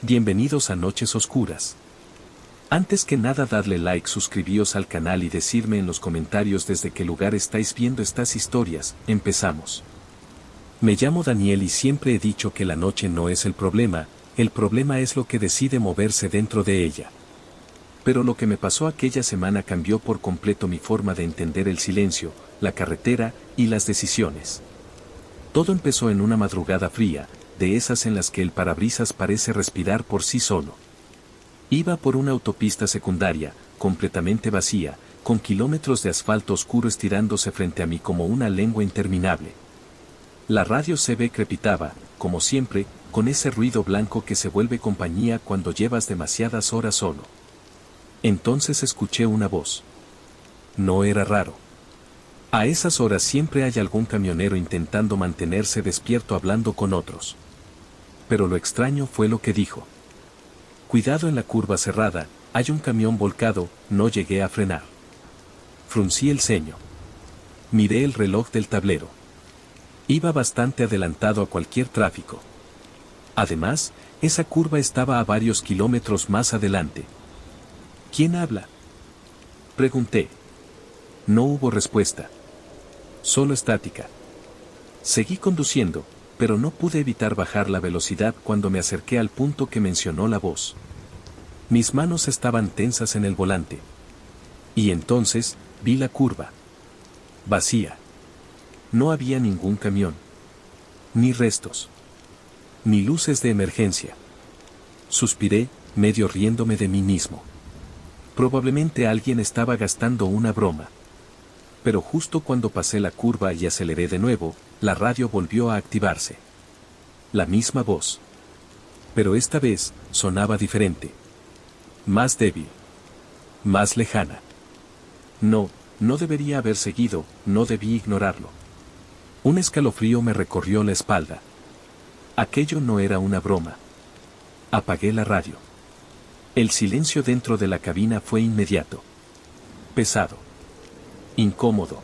Bienvenidos a Noches Oscuras. Antes que nada dadle like, suscribíos al canal y decirme en los comentarios desde qué lugar estáis viendo estas historias. Empezamos. Me llamo Daniel y siempre he dicho que la noche no es el problema es lo que decide moverse dentro de ella. Pero lo que me pasó aquella semana cambió por completo mi forma de entender el silencio, la carretera y las decisiones. Todo empezó en una madrugada fría, de esas en las que el parabrisas parece respirar por sí solo. Iba por una autopista secundaria, completamente vacía, con kilómetros de asfalto oscuro estirándose frente a mí como una lengua interminable. La radio CB crepitaba, como siempre, con ese ruido blanco que se vuelve compañía cuando llevas demasiadas horas solo. Entonces escuché una voz. No era raro. A esas horas siempre hay algún camionero intentando mantenerse despierto hablando con otros. Pero lo extraño fue lo que dijo. Cuidado en la curva cerrada, hay un camión volcado, no llegué a frenar. Fruncí el ceño. Miré el reloj del tablero. Iba bastante adelantado a cualquier tráfico. Además, esa curva estaba a varios kilómetros más adelante. ¿Quién habla?, pregunté. No hubo respuesta. Solo estática. Seguí conduciendo, pero no pude evitar bajar la velocidad cuando me acerqué al punto que mencionó la voz. Mis manos estaban tensas en el volante. Y entonces, vi la curva. Vacía. No había ningún camión. Ni restos. Ni luces de emergencia. Suspiré, medio riéndome de mí mismo. Probablemente alguien estaba gastando una broma. Pero justo cuando pasé la curva y aceleré de nuevo, la radio volvió a activarse. La misma voz. Pero esta vez, sonaba diferente. Más débil. Más lejana. No debería haber seguido, no debí ignorarlo. Un escalofrío me recorrió la espalda. Aquello no era una broma. Apagué la radio. El silencio dentro de la cabina fue inmediato. Pesado. Incómodo.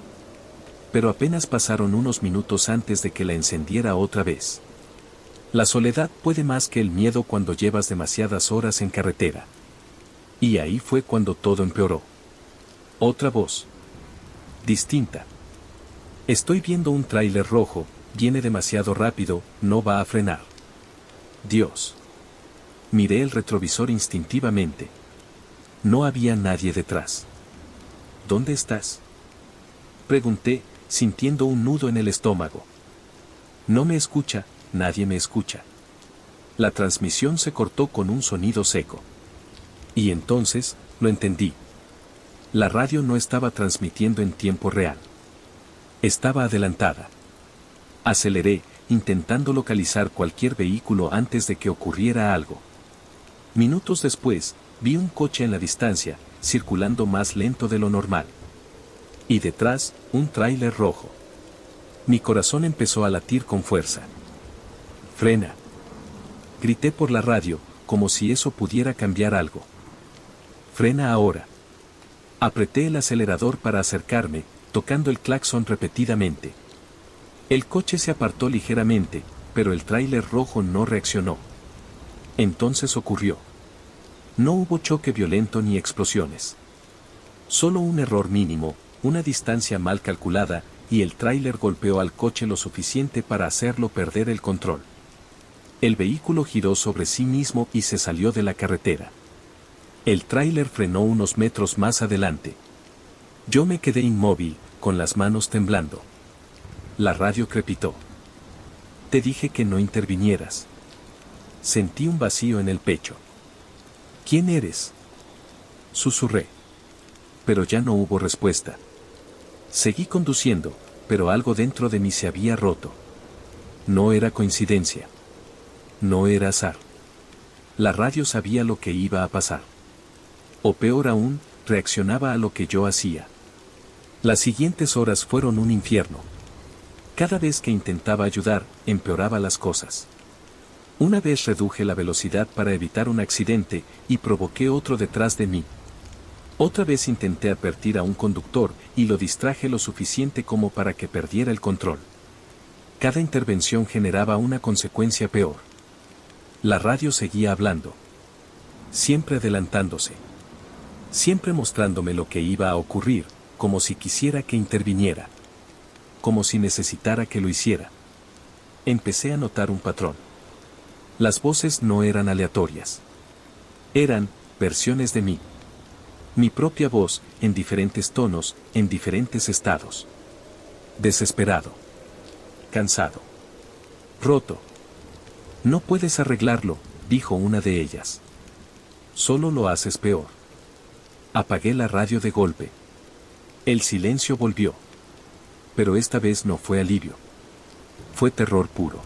Pero apenas pasaron unos minutos antes de que la encendiera otra vez. La soledad puede más que el miedo cuando llevas demasiadas horas en carretera. Y ahí fue cuando todo empeoró. Otra voz. Distinta. Estoy viendo un tráiler rojo, viene demasiado rápido, no va a frenar. Dios. Miré el retrovisor instintivamente. No había nadie detrás. ¿Dónde estás?, pregunté, sintiendo un nudo en el estómago. No me escucha, nadie me escucha. La transmisión se cortó con un sonido seco. Y entonces, lo entendí. La radio no estaba transmitiendo en tiempo real. Estaba adelantada. Aceleré, intentando localizar cualquier vehículo antes de que ocurriera algo. Minutos después, vi un coche en la distancia, circulando más lento de lo normal. Y detrás, un tráiler rojo. Mi corazón empezó a latir con fuerza. «¡Frena!», grité por la radio, como si eso pudiera cambiar algo. «¡Frena ahora!». Apreté el acelerador para acercarme, tocando el claxon repetidamente. El coche se apartó ligeramente, pero el tráiler rojo no reaccionó. Entonces ocurrió. No hubo choque violento ni explosiones. Solo un error mínimo, una distancia mal calculada, y el tráiler golpeó al coche lo suficiente para hacerlo perder el control. El vehículo giró sobre sí mismo y se salió de la carretera. El tráiler frenó unos metros más adelante. Yo me quedé inmóvil, con las manos temblando. La radio crepitó. «Te dije que no intervinieras». Sentí un vacío en el pecho. «¿Quién eres?», susurré. Pero ya no hubo respuesta. Seguí conduciendo, pero algo dentro de mí se había roto. No era coincidencia. No era azar. La radio sabía lo que iba a pasar. O peor aún, reaccionaba a lo que yo hacía. Las siguientes horas fueron un infierno. Cada vez que intentaba ayudar, empeoraba las cosas. Una vez reduje la velocidad para evitar un accidente y provoqué otro detrás de mí. Otra vez intenté advertir a un conductor y lo distraje lo suficiente como para que perdiera el control. Cada intervención generaba una consecuencia peor. La radio seguía hablando. Siempre adelantándose. Siempre mostrándome lo que iba a ocurrir, como si quisiera que interviniera. Como si necesitara que lo hiciera. Empecé a notar un patrón. Las voces no eran aleatorias. Eran versiones de mí. Mi propia voz, en diferentes tonos, en diferentes estados. Desesperado. Cansado. Roto. No puedes arreglarlo, dijo una de ellas. Solo lo haces peor. Apagué la radio de golpe. El silencio volvió. Pero esta vez no fue alivio. Fue terror puro.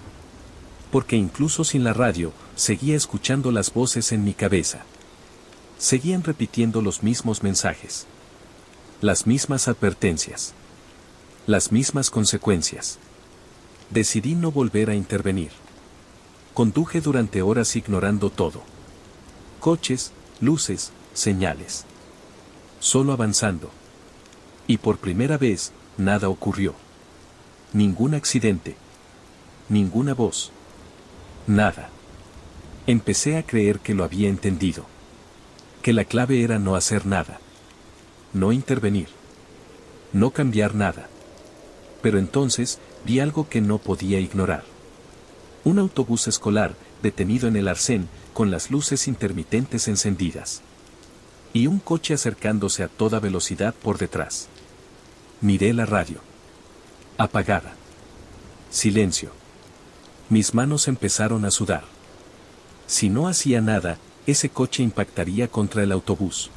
Porque incluso sin la radio, seguía escuchando las voces en mi cabeza. Seguían repitiendo los mismos mensajes. Las mismas advertencias. Las mismas consecuencias. Decidí no volver a intervenir. Conduje durante horas ignorando todo. Coches, luces, señales. Solo avanzando. Y por primera vez, nada ocurrió. Ningún accidente. Ninguna voz. Nada. Empecé a creer que lo había entendido. Que la clave era no hacer nada. No intervenir. No cambiar nada. Pero entonces, vi algo que no podía ignorar. Un autobús escolar, detenido en el arcén, con las luces intermitentes encendidas. Y un coche acercándose a toda velocidad por detrás. Miré la radio. Apagada. Silencio. Mis manos empezaron a sudar. Si no hacía nada, ese coche impactaría contra el autobús.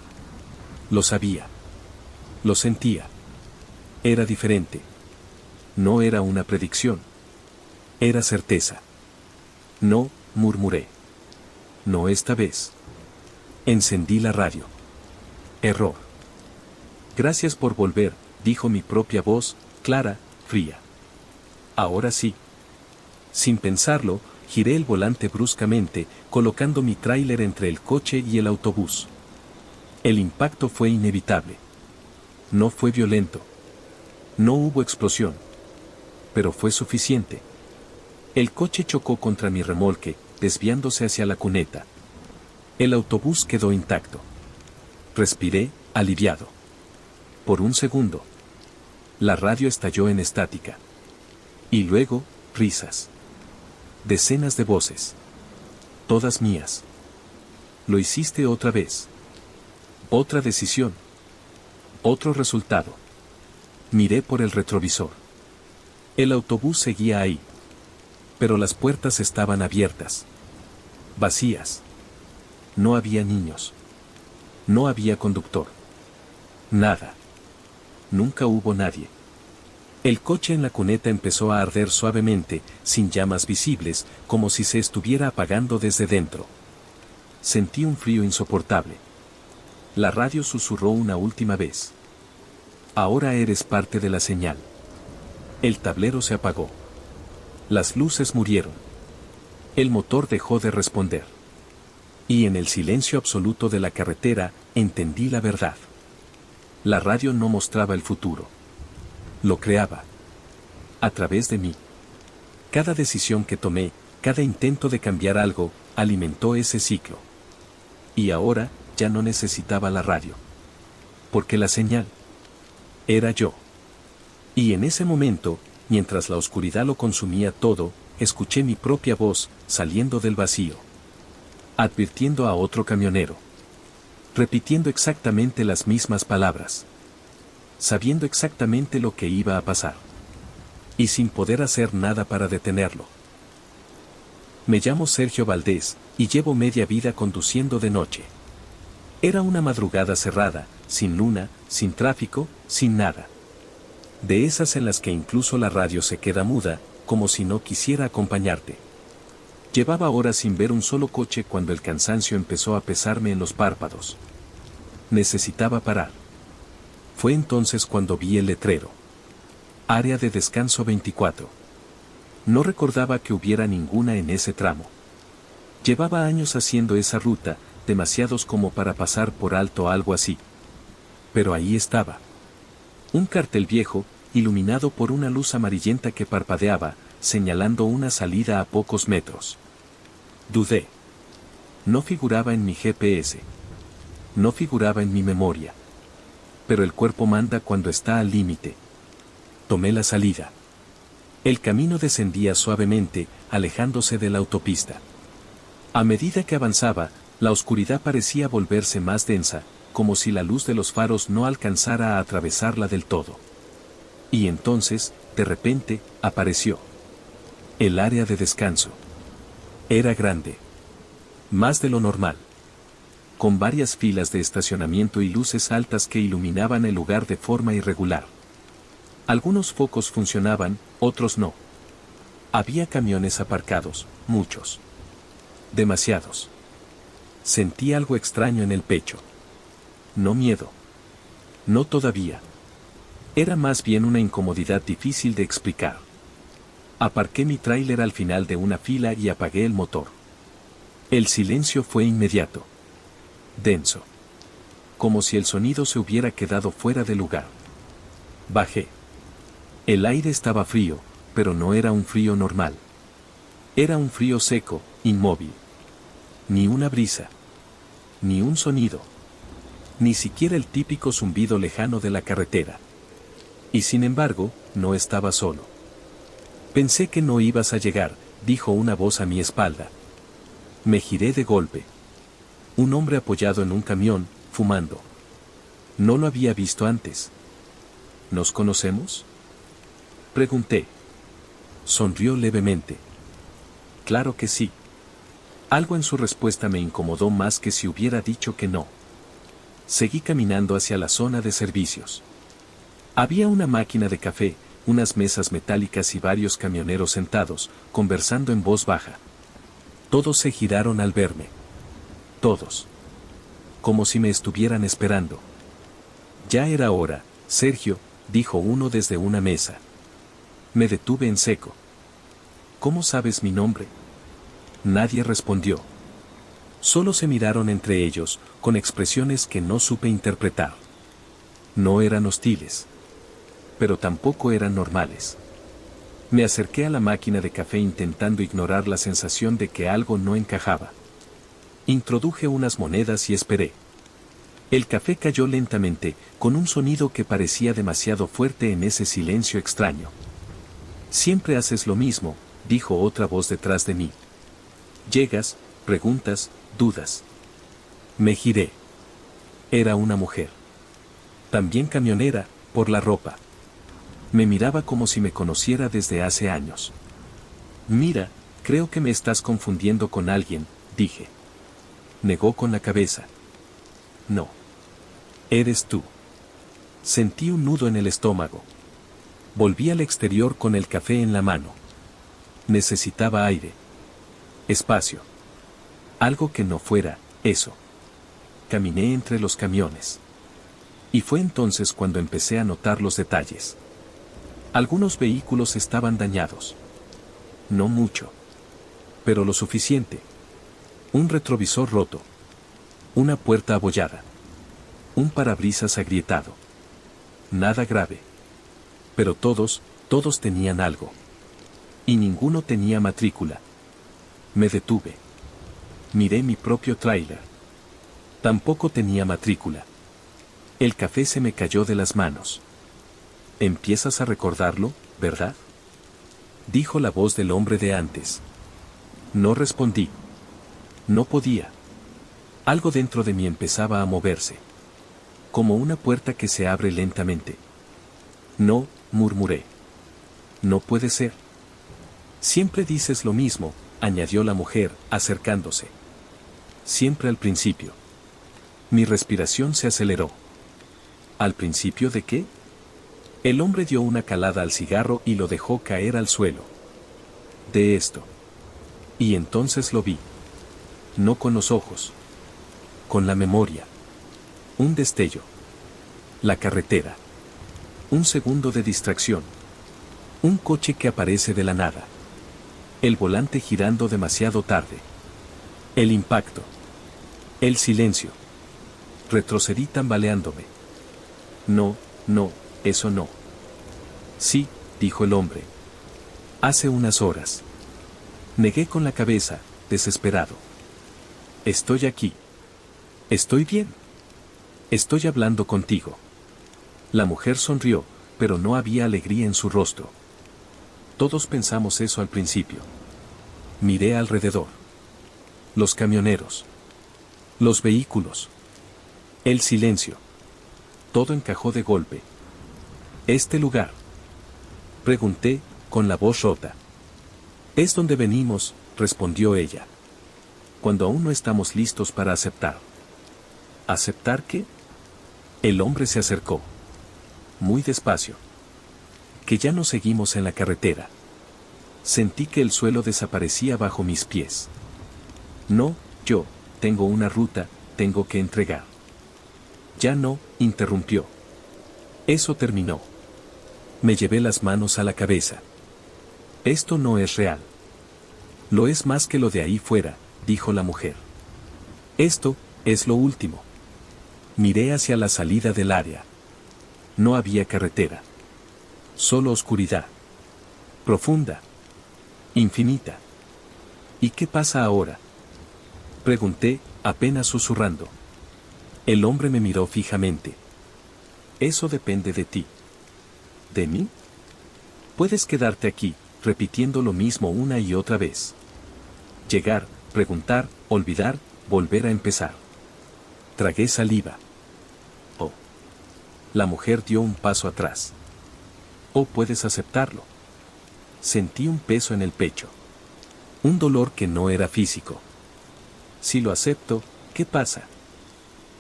Lo sabía. Lo sentía. Era diferente. No era una predicción. Era certeza. No, murmuré. No esta vez. Encendí la radio. Error. Gracias por volver, dijo mi propia voz, clara, fría. Ahora sí. Sin pensarlo, giré el volante bruscamente, colocando mi tráiler entre el coche y el autobús. El impacto fue inevitable. No fue violento. No hubo explosión. Pero fue suficiente. El coche chocó contra mi remolque, desviándose hacia la cuneta. El autobús quedó intacto. Respiré, aliviado. Por un segundo. La radio estalló en estática. Y luego, risas. Decenas de voces. Todas mías. Lo hiciste otra vez. Otra decisión. Otro resultado. Miré por el retrovisor. El autobús seguía ahí. Pero las puertas estaban abiertas. Vacías. No había niños. No había conductor. Nada. Nunca hubo nadie. El coche en la cuneta empezó a arder suavemente, sin llamas visibles, como si se estuviera apagando desde dentro. Sentí un frío insoportable. La radio susurró una última vez. Ahora eres parte de la señal. El tablero se apagó. Las luces murieron. El motor dejó de responder. Y en el silencio absoluto de la carretera, entendí la verdad. La radio no mostraba el futuro. Lo creaba. A través de mí. Cada decisión que tomé, cada intento de cambiar algo, alimentó ese ciclo. Y ahora, ya no necesitaba la radio. Porque la señal era yo. Y en ese momento, mientras la oscuridad lo consumía todo, escuché mi propia voz, saliendo del vacío. Advirtiendo a otro camionero. Repitiendo exactamente las mismas palabras. Sabiendo exactamente lo que iba a pasar. Y sin poder hacer nada para detenerlo. Me llamo Sergio Valdés, y llevo media vida conduciendo de noche. Era una madrugada cerrada, sin luna, sin tráfico, sin nada. De esas en las que incluso la radio se queda muda, como si no quisiera acompañarte. Llevaba horas sin ver un solo coche cuando el cansancio empezó a pesarme en los párpados. Necesitaba parar. Fue entonces cuando vi el letrero. Área de descanso 24. No recordaba que hubiera ninguna en ese tramo. Llevaba años haciendo esa ruta, demasiados como para pasar por alto algo así. Pero ahí estaba. Un cartel viejo, iluminado por una luz amarillenta que parpadeaba, señalando una salida a pocos metros. Dudé. No figuraba en mi GPS. No figuraba en mi memoria. Pero el cuerpo manda cuando está al límite. Tomé la salida. El camino descendía suavemente, alejándose de la autopista. A medida que avanzaba, la oscuridad parecía volverse más densa, como si la luz de los faros no alcanzara a atravesarla del todo. Y entonces, de repente, apareció el área de descanso. Era grande. Más de lo normal. Con varias filas de estacionamiento y luces altas que iluminaban el lugar de forma irregular. Algunos focos funcionaban, otros no. Había camiones aparcados, muchos. Demasiados. Sentí algo extraño en el pecho. No miedo. No todavía. Era más bien una incomodidad difícil de explicar. Aparqué mi tráiler al final de una fila y apagué el motor. El silencio fue inmediato. Denso. Como si el sonido se hubiera quedado fuera de lugar. Bajé. El aire estaba frío, pero no era un frío normal. Era un frío seco, inmóvil. Ni una brisa. Ni un sonido. Ni siquiera el típico zumbido lejano de la carretera. Y sin embargo, no estaba solo. Pensé que no ibas a llegar, dijo una voz a mi espalda. Me giré de golpe. Un hombre apoyado en un camión, fumando. No lo había visto antes. ¿Nos conocemos? Pregunté. Sonrió levemente. Claro que sí. Algo en su respuesta me incomodó más que si hubiera dicho que no. Seguí caminando hacia la zona de servicios. Había una máquina de café, unas mesas metálicas y varios camioneros sentados, conversando en voz baja. Todos se giraron al verme. Todos. Como si me estuvieran esperando. Ya era hora, Sergio, dijo uno desde una mesa. Me detuve en seco. ¿Cómo sabes mi nombre? Nadie respondió. Solo se miraron entre ellos, con expresiones que no supe interpretar. No eran hostiles. Pero tampoco eran normales. Me acerqué a la máquina de café intentando ignorar la sensación de que algo no encajaba. Introduje unas monedas y esperé. El café cayó lentamente, con un sonido que parecía demasiado fuerte en ese silencio extraño. Siempre haces lo mismo, dijo otra voz detrás de mí. Llegas, preguntas, dudas. Me giré. Era una mujer. También camionera, por la ropa. Me miraba como si me conociera desde hace años. Mira, creo que me estás confundiendo con alguien, dije. Negó con la cabeza. No. Eres tú. Sentí un nudo en el estómago. Volví al exterior con el café en la mano. Necesitaba aire. Espacio. Algo que no fuera eso. Caminé entre los camiones. Y fue entonces cuando empecé a notar los detalles. Algunos vehículos estaban dañados. No mucho. Pero lo suficiente. Un retrovisor roto. Una puerta abollada. Un parabrisas agrietado. Nada grave. Pero todos tenían algo. Y ninguno tenía matrícula. Me detuve. Miré mi propio tráiler. Tampoco tenía matrícula. El café se me cayó de las manos. Empiezas a recordarlo, ¿verdad? Dijo la voz del hombre de antes. No respondí. No podía. Algo dentro de mí empezaba a moverse. Como una puerta que se abre lentamente. No, murmuré. No puede ser. Siempre dices lo mismo, añadió la mujer, acercándose. Siempre al principio. Mi respiración se aceleró. ¿Al principio de qué? El hombre dio una calada al cigarro y lo dejó caer al suelo. De esto. Y entonces lo vi. No con los ojos. Con la memoria. Un destello. La carretera. Un segundo de distracción. Un coche que aparece de la nada. El volante girando demasiado tarde. El impacto. El silencio. Retrocedí tambaleándome. No, eso no. Sí, dijo el hombre. Hace unas horas. Negué con la cabeza, desesperado. Estoy aquí. Estoy bien. Estoy hablando contigo. La mujer sonrió, pero no había alegría en su rostro. Todos pensamos eso al principio. Miré alrededor. Los camioneros. Los vehículos. El silencio. Todo encajó de golpe. ¿Este lugar? Pregunté, con la voz rota. Es donde venimos, respondió ella. Cuando aún no estamos listos para aceptar. ¿Aceptar qué? El hombre se acercó. Muy despacio. Que ya no seguimos en la carretera. Sentí que el suelo desaparecía bajo mis pies. No, yo, tengo una ruta, tengo que entregar. Ya no, interrumpió. Eso terminó. Me llevé las manos a la cabeza. Esto no es real. Lo es más que lo de ahí fuera, dijo la mujer. Esto, es lo último. Miré hacia la salida del área. No había carretera. Solo oscuridad. Profunda. Infinita. ¿Y qué pasa ahora? Pregunté, apenas susurrando. El hombre me miró fijamente. Eso depende de ti. ¿De mí? Puedes quedarte aquí, repitiendo lo mismo una y otra vez. Llegar, preguntar, olvidar, volver a empezar. Tragué saliva. Oh. La mujer dio un paso atrás. Oh, puedes aceptarlo. Sentí un peso en el pecho. Un dolor que no era físico. Si lo acepto, ¿qué pasa?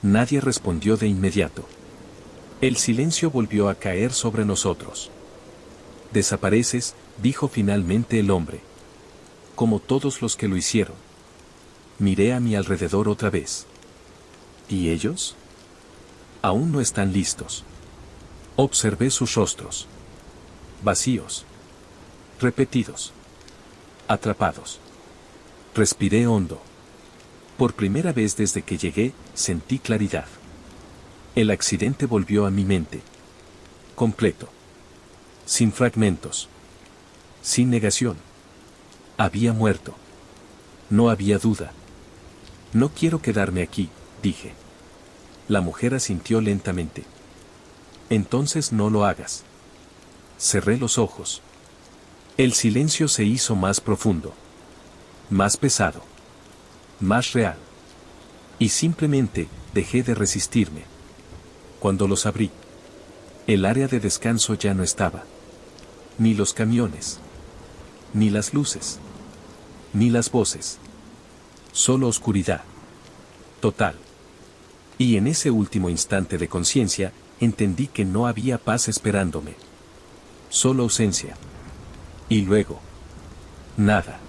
Nadie respondió de inmediato. El silencio volvió a caer sobre nosotros. Desapareces, dijo finalmente el hombre. Como todos los que lo hicieron. Miré a mi alrededor otra vez. ¿Y ellos? Aún no están listos. Observé sus rostros. Vacíos. Repetidos. Atrapados. Respiré hondo. Por primera vez desde que llegué, sentí claridad. El accidente volvió a mi mente. Completo. Sin fragmentos. Sin negación. Había muerto. No había duda. No quiero quedarme aquí, dije. La mujer asintió lentamente. Entonces no lo hagas. Cerré los ojos. El silencio se hizo más profundo. Más pesado. Más real. Y simplemente, dejé de resistirme. Cuando los abrí, el área de descanso ya no estaba. Ni los camiones. Ni las luces. Ni las voces. Solo oscuridad. Total. Y en ese último instante de conciencia, entendí que no había paz esperándome. Solo ausencia. Y luego. Nada.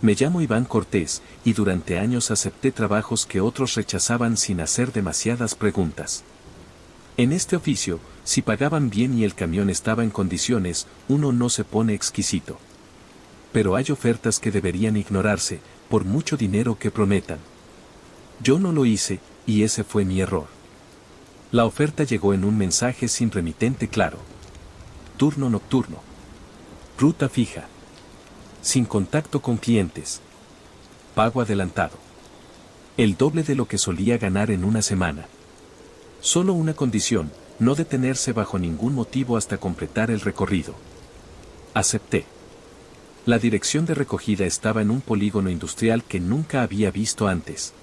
Me llamo Iván Cortés, y durante años acepté trabajos que otros rechazaban sin hacer demasiadas preguntas. En este oficio, si pagaban bien y el camión estaba en condiciones, uno no se pone exquisito. Pero hay ofertas que deberían ignorarse, por mucho dinero que prometan. Yo no lo hice, y ese fue mi error. La oferta llegó en un mensaje sin remitente claro. Turno nocturno. Ruta fija. Sin contacto con clientes. Pago adelantado. El doble de lo que solía ganar en una semana. Solo una condición, no detenerse bajo ningún motivo hasta completar el recorrido. Acepté. La dirección de recogida estaba en un polígono industrial que nunca había visto antes.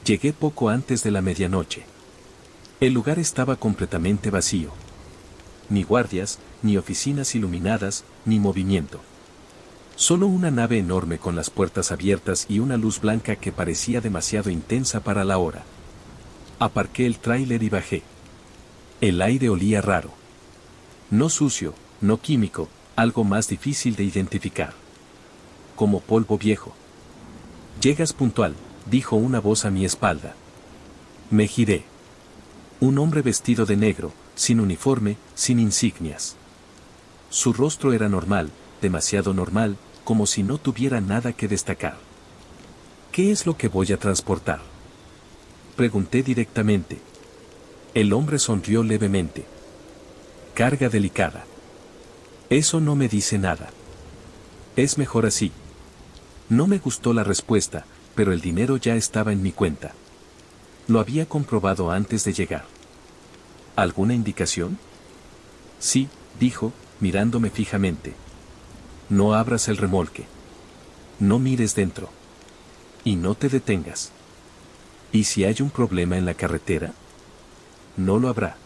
Llegué poco antes de la medianoche. El lugar estaba completamente vacío. Ni guardias, ni oficinas iluminadas, ni movimiento. Solo una nave enorme con las puertas abiertas y una luz blanca que parecía demasiado intensa para la hora. Aparqué el tráiler y bajé. El aire olía raro. No sucio, no químico, algo más difícil de identificar. Como polvo viejo. Llegas puntual, dijo una voz a mi espalda. Me giré. Un hombre vestido de negro, sin uniforme, sin insignias. Su rostro era normal, demasiado normal, como si no tuviera nada que destacar. ¿Qué es lo que voy a transportar? Pregunté directamente. El hombre sonrió levemente. Carga delicada. Eso no me dice nada. Es mejor así. No me gustó la respuesta, pero el dinero ya estaba en mi cuenta. Lo había comprobado antes de llegar. ¿Alguna indicación? Sí, dijo, mirándome fijamente. No abras el remolque. No mires dentro. Y no te detengas. ¿Y si hay un problema en la carretera? No lo habrá.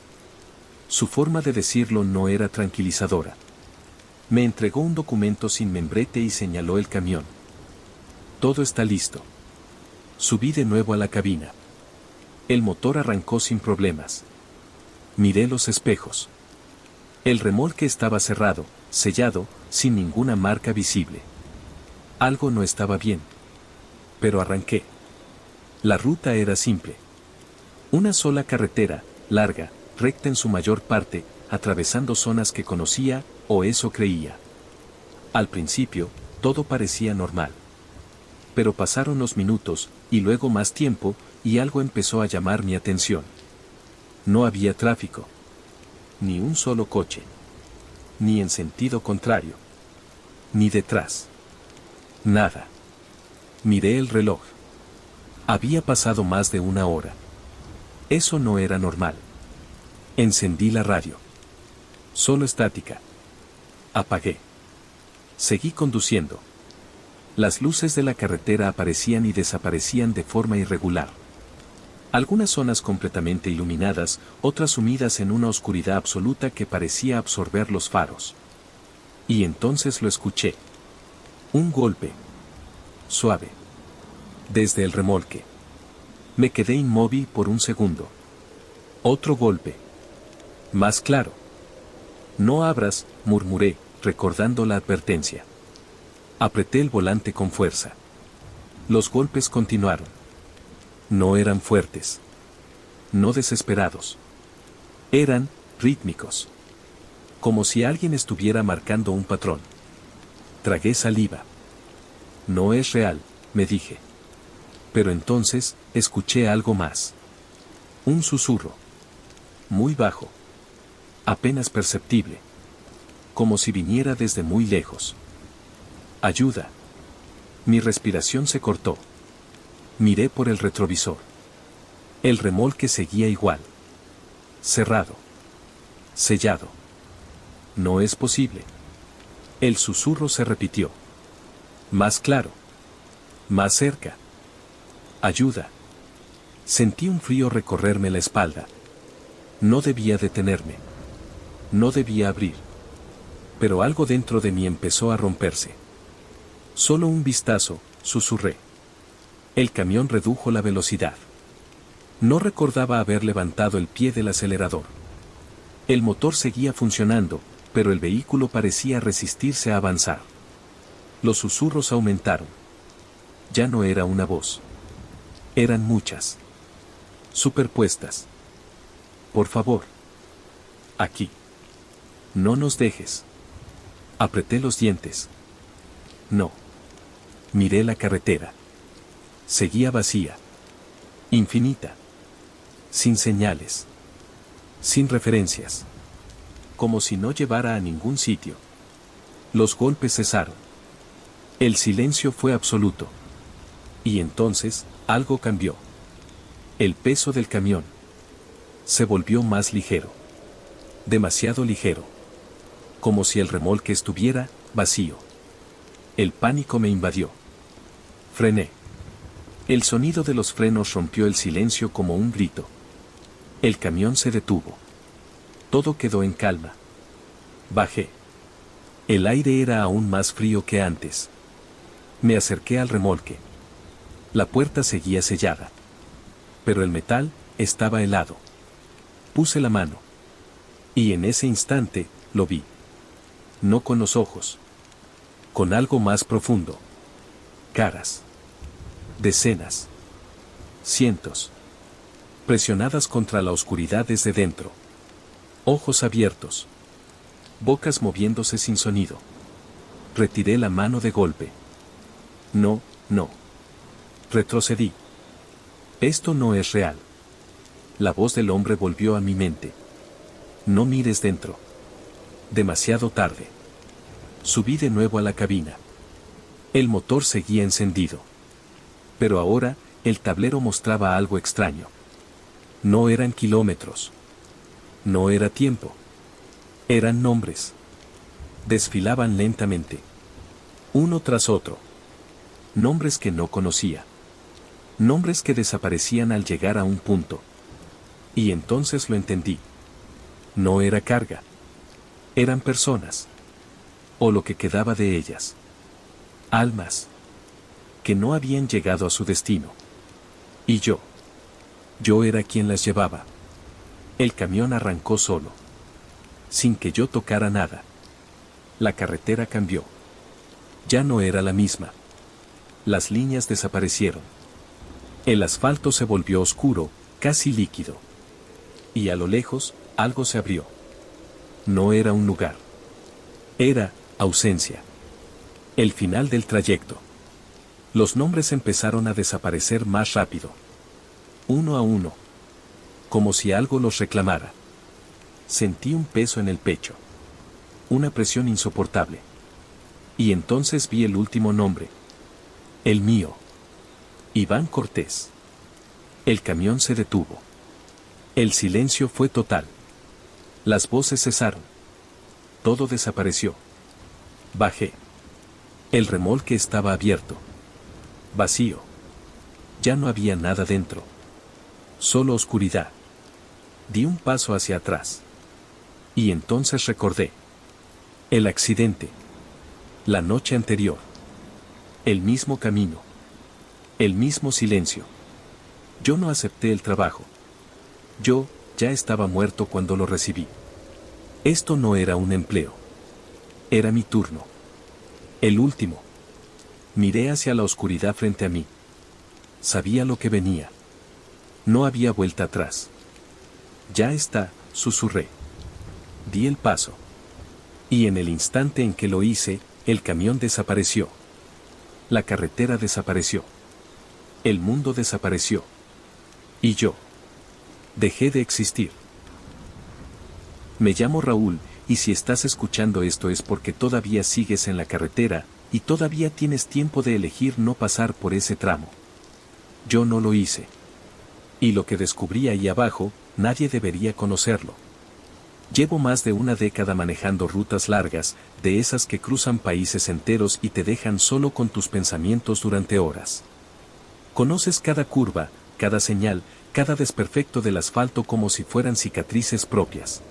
Su forma de decirlo no era tranquilizadora. Me entregó un documento sin membrete y señaló el camión. Todo está listo. Subí de nuevo a la cabina. El motor arrancó sin problemas. Miré los espejos. El remolque estaba cerrado, sellado, sin ninguna marca visible. Algo no estaba bien. Pero arranqué. La ruta era simple. Una sola carretera, larga, recta en su mayor parte, atravesando zonas que conocía, o eso creía. Al principio, todo parecía normal. Pero pasaron los minutos, y luego más tiempo, y algo empezó a llamar mi atención. No había tráfico. Ni un solo coche. Ni en sentido contrario. Ni detrás. Nada. Miré el reloj. Había pasado más de una hora. Eso no era normal. Encendí la radio. Solo estática. Apagué. Seguí conduciendo. Las luces de la carretera aparecían y desaparecían de forma irregular. Algunas zonas completamente iluminadas, otras sumidas en una oscuridad absoluta que parecía absorber los faros. Y entonces lo escuché. Un golpe. Suave. Desde el remolque. Me quedé inmóvil por un segundo. Otro golpe. Más claro. No abras, murmuré, recordando la advertencia. Apreté el volante con fuerza. Los golpes continuaron. No eran fuertes. No desesperados. Eran rítmicos. Como si alguien estuviera marcando un patrón. Tragué saliva. No es real, me dije. Pero entonces, escuché algo más. Un susurro. Muy bajo. Apenas perceptible. Como si viniera desde muy lejos. Ayuda. Mi respiración se cortó. Miré por el retrovisor. El remolque seguía igual. Cerrado. Sellado. No es posible. El susurro se repitió. Más claro. Más cerca. Ayuda. Sentí un frío recorrerme la espalda. No debía detenerme. No debía abrir. Pero algo dentro de mí empezó a romperse. Solo un vistazo, susurré. El camión redujo la velocidad. No recordaba haber levantado el pie del acelerador. El motor seguía funcionando, pero el vehículo parecía resistirse a avanzar. Los susurros aumentaron. Ya no era una voz. Eran muchas. Superpuestas. Por favor. Aquí. No nos dejes. Apreté los dientes. No. Miré la carretera. Seguía vacía. Infinita. Sin señales. Sin referencias. Como si no llevara a ningún sitio. Los golpes cesaron. El silencio fue absoluto. Y entonces, algo cambió. El peso del camión. Se volvió más ligero. Demasiado ligero. Como si el remolque estuviera vacío. El pánico me invadió. Frené. El sonido de los frenos rompió el silencio como un grito. El camión se detuvo. Todo quedó en calma. Bajé. El aire era aún más frío que antes. Me acerqué al remolque. La puerta seguía sellada. Pero el metal estaba helado. Puse la mano. Y en ese instante, lo vi. No con los ojos. Con algo más profundo. Caras. Decenas. Cientos. Presionadas contra la oscuridad desde dentro. Ojos abiertos. Bocas moviéndose sin sonido. Retiré la mano de golpe. No, no. Retrocedí. Esto no es real. La voz del hombre volvió a mi mente. No mires dentro. Demasiado tarde. Subí de nuevo a la cabina. El motor seguía encendido. Pero ahora, el tablero mostraba algo extraño. No eran kilómetros. No era tiempo. Eran nombres. Desfilaban lentamente. Uno tras otro. Nombres que no conocía. Nombres que desaparecían al llegar a un punto. Y entonces lo entendí. No era carga. Eran personas. O lo que quedaba de ellas. Almas. Que no habían llegado a su destino. Y yo. Yo era quien las llevaba. El camión arrancó solo. Sin que yo tocara nada. La carretera cambió. Ya no era la misma. Las líneas desaparecieron. El asfalto se volvió oscuro, casi líquido. Y a lo lejos, algo se abrió. No era un lugar. Era ausencia. El final del trayecto. Los nombres empezaron a desaparecer más rápido. Uno a uno. Como si algo los reclamara. Sentí un peso en el pecho. Una presión insoportable. Y entonces vi el último nombre. El mío. Iván Cortés. El camión se detuvo. El silencio fue total. Las voces cesaron. Todo desapareció. Bajé. El remolque estaba abierto. Vacío. Ya no había nada dentro. Solo oscuridad. Di un paso hacia atrás. Y entonces recordé. El accidente. La noche anterior. El mismo camino. El mismo silencio. Yo no acepté el trabajo. Yo, ya estaba muerto cuando lo recibí. Esto no era un empleo. Era mi turno. El último. Miré hacia la oscuridad frente a mí. Sabía lo que venía. No había vuelta atrás. Ya está, susurré. Di el paso. Y en el instante en que lo hice, el camión desapareció. La carretera desapareció. El mundo desapareció. Y yo. Dejé de existir. Me llamo Raúl, y si estás escuchando esto es porque todavía sigues en la carretera, y todavía tienes tiempo de elegir no pasar por ese tramo. Yo no lo hice. Y lo que descubrí ahí abajo, nadie debería conocerlo. Llevo más de una década manejando rutas largas, de esas que cruzan países enteros y te dejan solo con tus pensamientos durante horas. Conoces cada curva, cada señal, cada desperfecto del asfalto como si fueran cicatrices propias.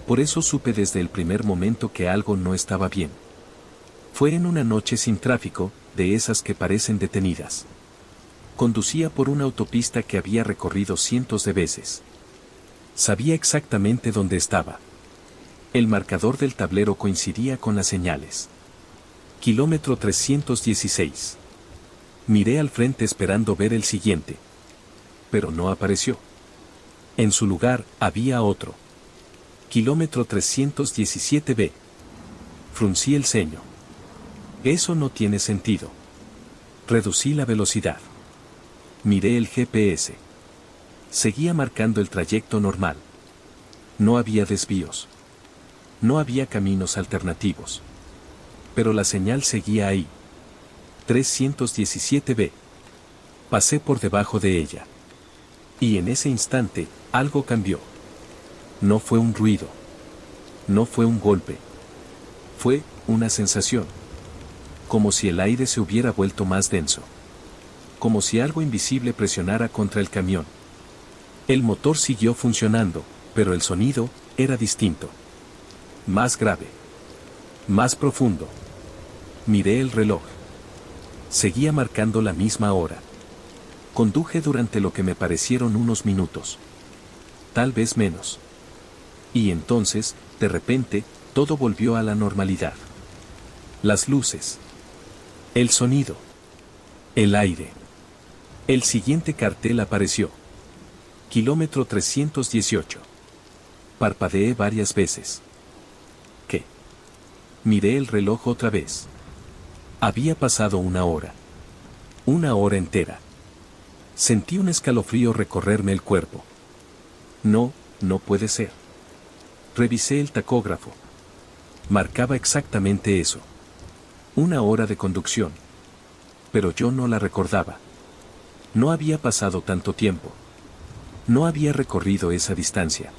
Por eso supe desde el primer momento que algo no estaba bien. Fue en una noche sin tráfico, de esas que parecen detenidas. Conducía por una autopista que había recorrido cientos de veces. Sabía exactamente dónde estaba. El marcador del tablero coincidía con las señales. Kilómetro 316. Miré al frente esperando ver el siguiente. Pero no apareció. En su lugar, había otro. Kilómetro 317B. Fruncí el ceño. Eso no tiene sentido. Reducí la velocidad. Miré el GPS. Seguía marcando el trayecto normal. No había desvíos. No había caminos alternativos. Pero la señal seguía ahí. 317B. Pasé por debajo de ella. Y en ese instante, algo cambió. No fue un ruido. No fue un golpe. Fue una sensación. Como si el aire se hubiera vuelto más denso. Como si algo invisible presionara contra el camión. El motor siguió funcionando, pero el sonido era distinto. Más grave. Más profundo. Miré el reloj. Seguía marcando la misma hora. Conduje durante lo que me parecieron unos minutos. Tal vez menos. Y entonces, de repente, todo volvió a la normalidad. Las luces. El sonido. El aire. El siguiente cartel apareció. Kilómetro 318. Parpadeé varias veces. ¿Qué? Miré el reloj otra vez. Había pasado una hora. Una hora entera. Sentí un escalofrío recorrerme el cuerpo. No, no puede ser. Revisé el tacógrafo. Marcaba exactamente eso. Una hora de conducción. Pero yo no la recordaba. No había pasado tanto tiempo. No había recorrido esa distancia.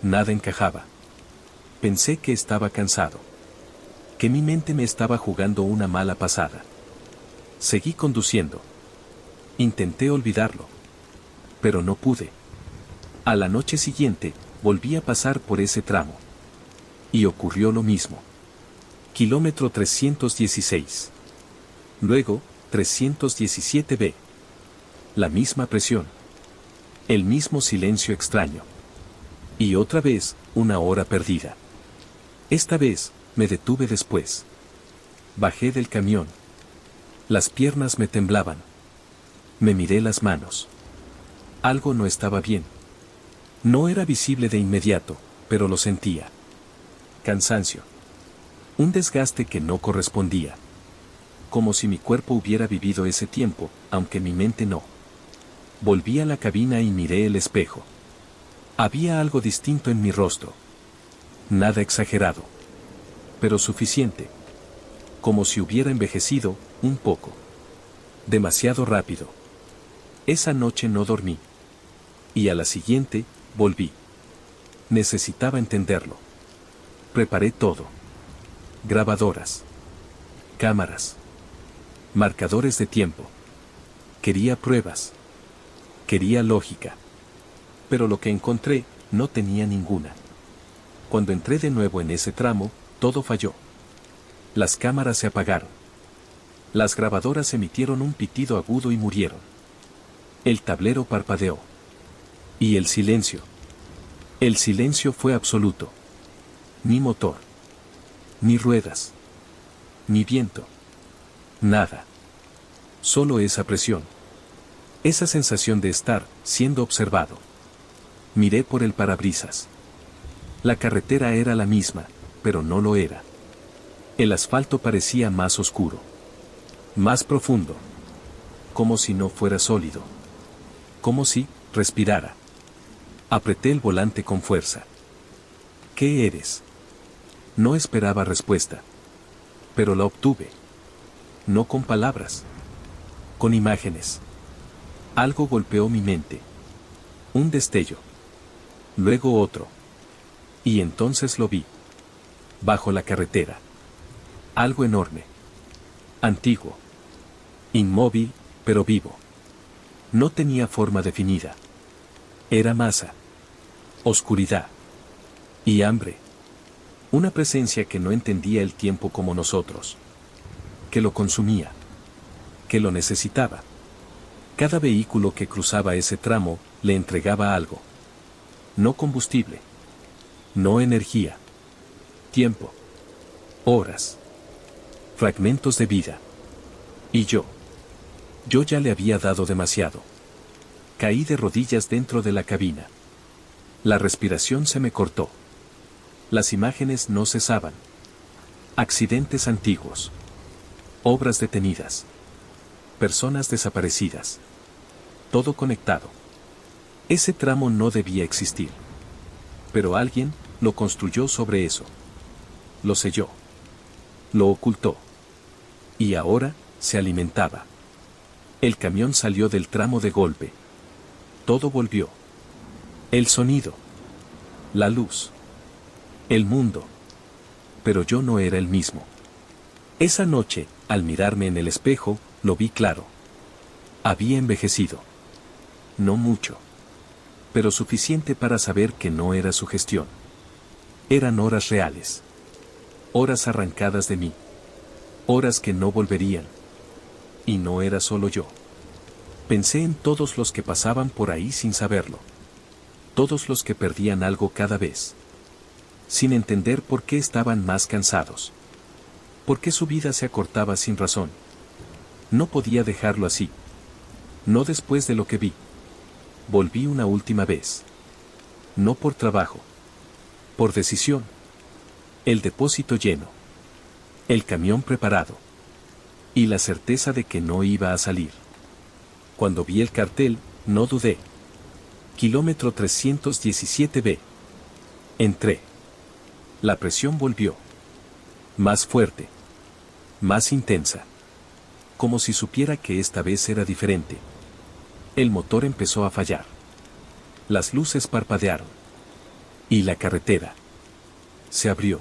Nada encajaba. Pensé que estaba cansado. Que mi mente me estaba jugando una mala pasada. Seguí conduciendo. Intenté olvidarlo. Pero no pude. A la noche siguiente, volví a pasar por ese tramo. Y ocurrió lo mismo. Kilómetro 316. Luego, 317B. La misma presión. El mismo silencio extraño. Y otra vez, una hora perdida. Esta vez, me detuve después. Bajé del camión. Las piernas me temblaban. Me miré las manos. Algo no estaba bien. No era visible de inmediato, pero lo sentía. Cansancio. Un desgaste que no correspondía. Como si mi cuerpo hubiera vivido ese tiempo, aunque mi mente no. Volví a la cabina y miré el espejo. Había algo distinto en mi rostro. Nada exagerado. Pero suficiente. Como si hubiera envejecido, un poco. Demasiado rápido. Esa noche no dormí. Y a la siguiente, volví. Necesitaba entenderlo. Preparé todo. Grabadoras. Cámaras. Marcadores de tiempo. Quería pruebas. Quería lógica. Pero lo que encontré, no tenía ninguna. Cuando entré de nuevo en ese tramo, todo falló. Las cámaras se apagaron. Las grabadoras emitieron un pitido agudo y murieron. El tablero parpadeó. Y el silencio. El silencio fue absoluto. Ni motor. Ni ruedas. Ni viento. Nada. Solo esa presión. Esa sensación de estar siendo observado. Miré por el parabrisas. La carretera era la misma, pero no lo era. El asfalto parecía más oscuro. Más profundo. Como si no fuera sólido. Como si respirara. Apreté el volante con fuerza. ¿Qué eres? No esperaba respuesta. Pero la obtuve. No con palabras. Con imágenes. Algo golpeó mi mente. Un destello. Luego otro. Y entonces lo vi. Bajo la carretera. Algo enorme. Antiguo. Inmóvil, pero vivo. No tenía forma definida. Era masa. Oscuridad. Y hambre. Una presencia que no entendía el tiempo como nosotros. Que lo consumía. Que lo necesitaba. Cada vehículo que cruzaba ese tramo, le entregaba algo. No combustible. No energía. Tiempo. Horas. Fragmentos de vida. Y yo ya le había dado demasiado. Caí de rodillas dentro de la cabina. La respiración se me cortó. Las imágenes no cesaban. Accidentes antiguos. Obras detenidas. Personas desaparecidas. Todo conectado. Ese tramo no debía existir. Pero alguien lo construyó sobre eso. Lo selló. Lo ocultó. Y ahora se alimentaba. El camión salió del tramo de golpe. Todo volvió. El sonido. La luz. El mundo. Pero yo no era el mismo. Esa noche, al mirarme en el espejo, lo vi claro. Había envejecido. No mucho. Pero suficiente para saber que no era su gestión. Eran horas reales. Horas arrancadas de mí. Horas que no volverían. Y no era solo yo. Pensé en todos los que pasaban por ahí sin saberlo. Todos los que perdían algo cada vez. Sin entender por qué estaban más cansados. Por qué su vida se acortaba sin razón. No podía dejarlo así. No después de lo que vi. Volví una última vez. No por trabajo. Por decisión. El depósito lleno. El camión preparado. Y la certeza de que no iba a salir. Cuando vi el cartel, no dudé. Kilómetro 317B. Entré. La presión volvió. Más fuerte. Más intensa. Como si supiera que esta vez era diferente. El motor empezó a fallar. Las luces parpadearon. Y la carretera se abrió.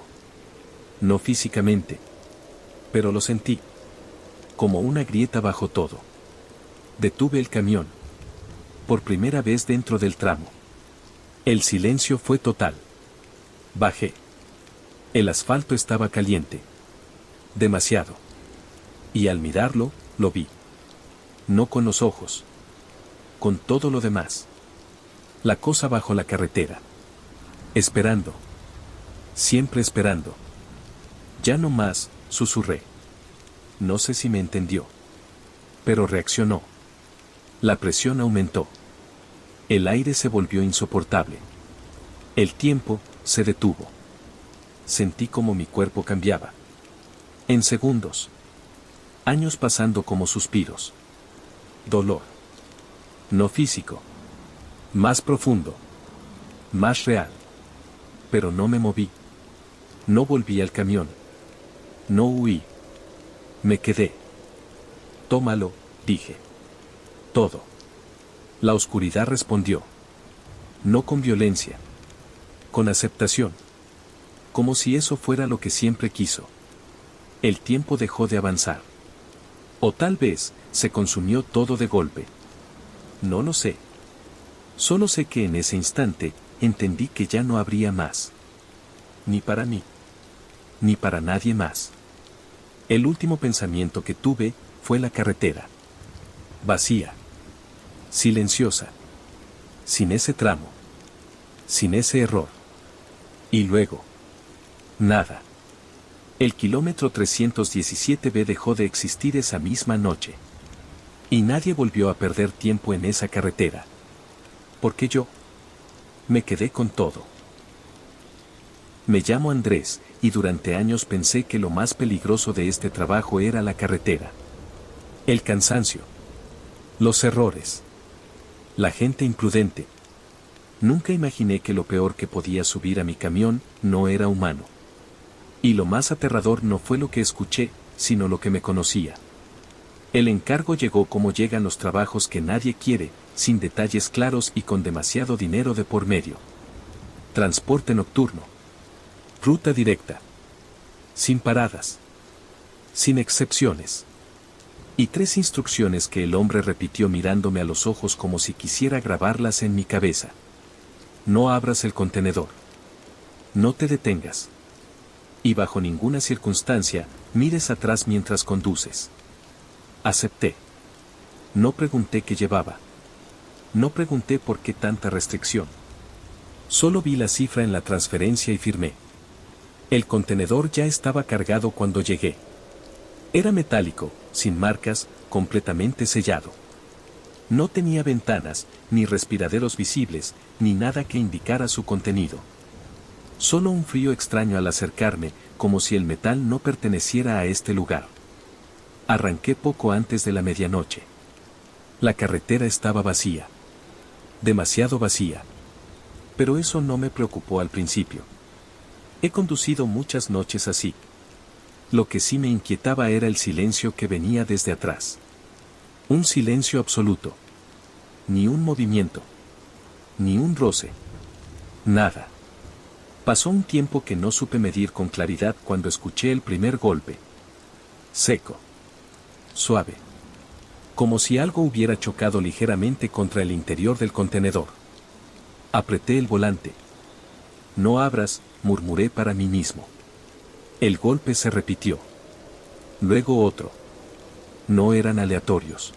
No físicamente, pero lo sentí. Como una grieta bajo todo. Detuve el camión. Por primera vez dentro del tramo. El silencio fue total. Bajé. El asfalto estaba caliente. Demasiado. Y al mirarlo, lo vi. No con los ojos. Con todo lo demás. La cosa bajo la carretera. Esperando. Siempre esperando. Ya no más, susurré. No sé si me entendió. Pero reaccionó. La presión aumentó. El aire se volvió insoportable. El tiempo se detuvo. Sentí como mi cuerpo cambiaba. En segundos. Años pasando como suspiros. Dolor. No físico. Más profundo. Más real. Pero no me moví. No volví al camión. No huí. Me quedé. Tómalo, dije. Todo. La oscuridad respondió. No con violencia. Con aceptación. Como si eso fuera lo que siempre quiso. El tiempo dejó de avanzar. O tal vez, se consumió todo de golpe. No lo sé. Solo sé que en ese instante, entendí que ya no habría más. Ni para mí. Ni para nadie más. El último pensamiento que tuve, fue la carretera. Vacía. Silenciosa. Sin ese tramo. Sin ese error. Y luego. Nada. El kilómetro 317B dejó de existir esa misma noche. Y nadie volvió a perder tiempo en esa carretera. Porque yo me quedé con todo. Me llamo Andrés, y durante años pensé que lo más peligroso de este trabajo era la carretera. El cansancio. Los errores. La gente imprudente. Nunca imaginé que lo peor que podía subir a mi camión no era humano. Y lo más aterrador no fue lo que escuché, sino lo que me conocía. El encargo llegó como llegan los trabajos que nadie quiere, sin detalles claros y con demasiado dinero de por medio. Transporte nocturno. Ruta directa. Sin paradas. Sin excepciones. Y 3 instrucciones que el hombre repitió mirándome a los ojos como si quisiera grabarlas en mi cabeza. No abras el contenedor. No te detengas. Y bajo ninguna circunstancia, mires atrás mientras conduces. Acepté. No pregunté qué llevaba. No pregunté por qué tanta restricción. Solo vi la cifra en la transferencia y firmé. El contenedor ya estaba cargado cuando llegué. Era metálico, sin marcas, completamente sellado. No tenía ventanas, ni respiraderos visibles, ni nada que indicara su contenido. Solo un frío extraño al acercarme, como si el metal no perteneciera a este lugar. Arranqué poco antes de la medianoche. La carretera estaba vacía. Demasiado vacía. Pero eso no me preocupó al principio. He conducido muchas noches así. Lo que sí me inquietaba era el silencio que venía desde atrás. Un silencio absoluto. Ni un movimiento. Ni un roce. Nada. Pasó un tiempo que no supe medir con claridad cuando escuché el primer golpe. Seco. Suave. Como si algo hubiera chocado ligeramente contra el interior del contenedor. Apreté el volante. No abras, murmuré para mí mismo. El golpe se repitió. Luego otro. No eran aleatorios.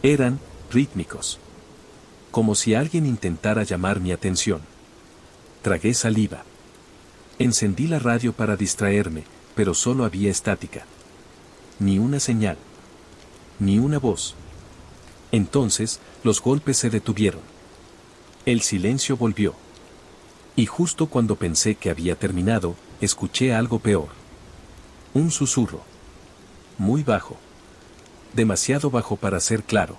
Eran rítmicos. Como si alguien intentara llamar mi atención. Tragué saliva. Encendí la radio para distraerme, pero solo había estática. Ni una señal. Ni una voz. Entonces, los golpes se detuvieron. El silencio volvió. Y justo cuando pensé que había terminado, escuché algo peor. Un susurro. Muy bajo. Demasiado bajo para ser claro.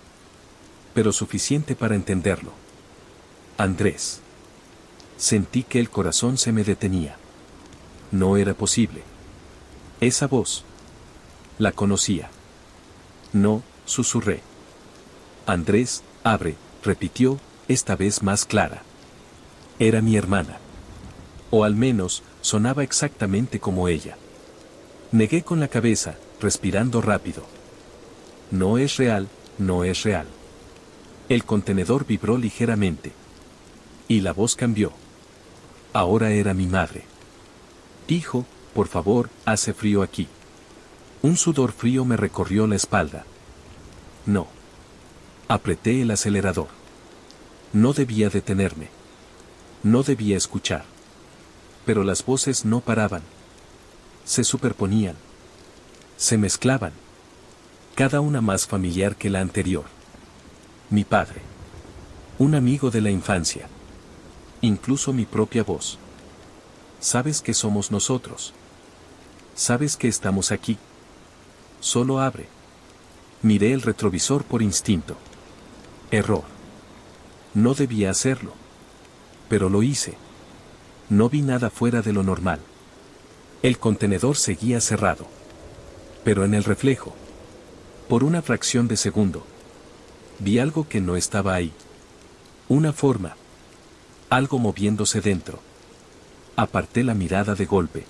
Pero suficiente para entenderlo. Andrés. Sentí que el corazón se me detenía. No era posible. Esa voz. La conocía. No, susurré. Andrés, Abre, repitió, esta vez más clara. Era mi hermana. O al menos, sonaba exactamente como ella. Negué con la cabeza, respirando rápido. No es real, no es real. El contenedor vibró ligeramente. Y la voz cambió. Ahora era mi madre. Dijo, por favor, hace frío aquí. Un sudor frío me recorrió la espalda. No. Apreté el acelerador. No debía detenerme. No debía escuchar. Pero las voces no paraban. Se superponían. Se mezclaban. Cada una más familiar que la anterior. Mi padre. Un amigo de la infancia. Incluso mi propia voz. ¿Sabes que somos nosotros? ¿Sabes que estamos aquí? Solo abre. Miré el retrovisor por instinto. Error. No debía hacerlo. Pero lo hice. No vi nada fuera de lo normal. El contenedor seguía cerrado. Pero en el reflejo, por una fracción de segundo, vi algo que no estaba ahí. Una forma. Algo moviéndose dentro. Aparté la mirada de golpe.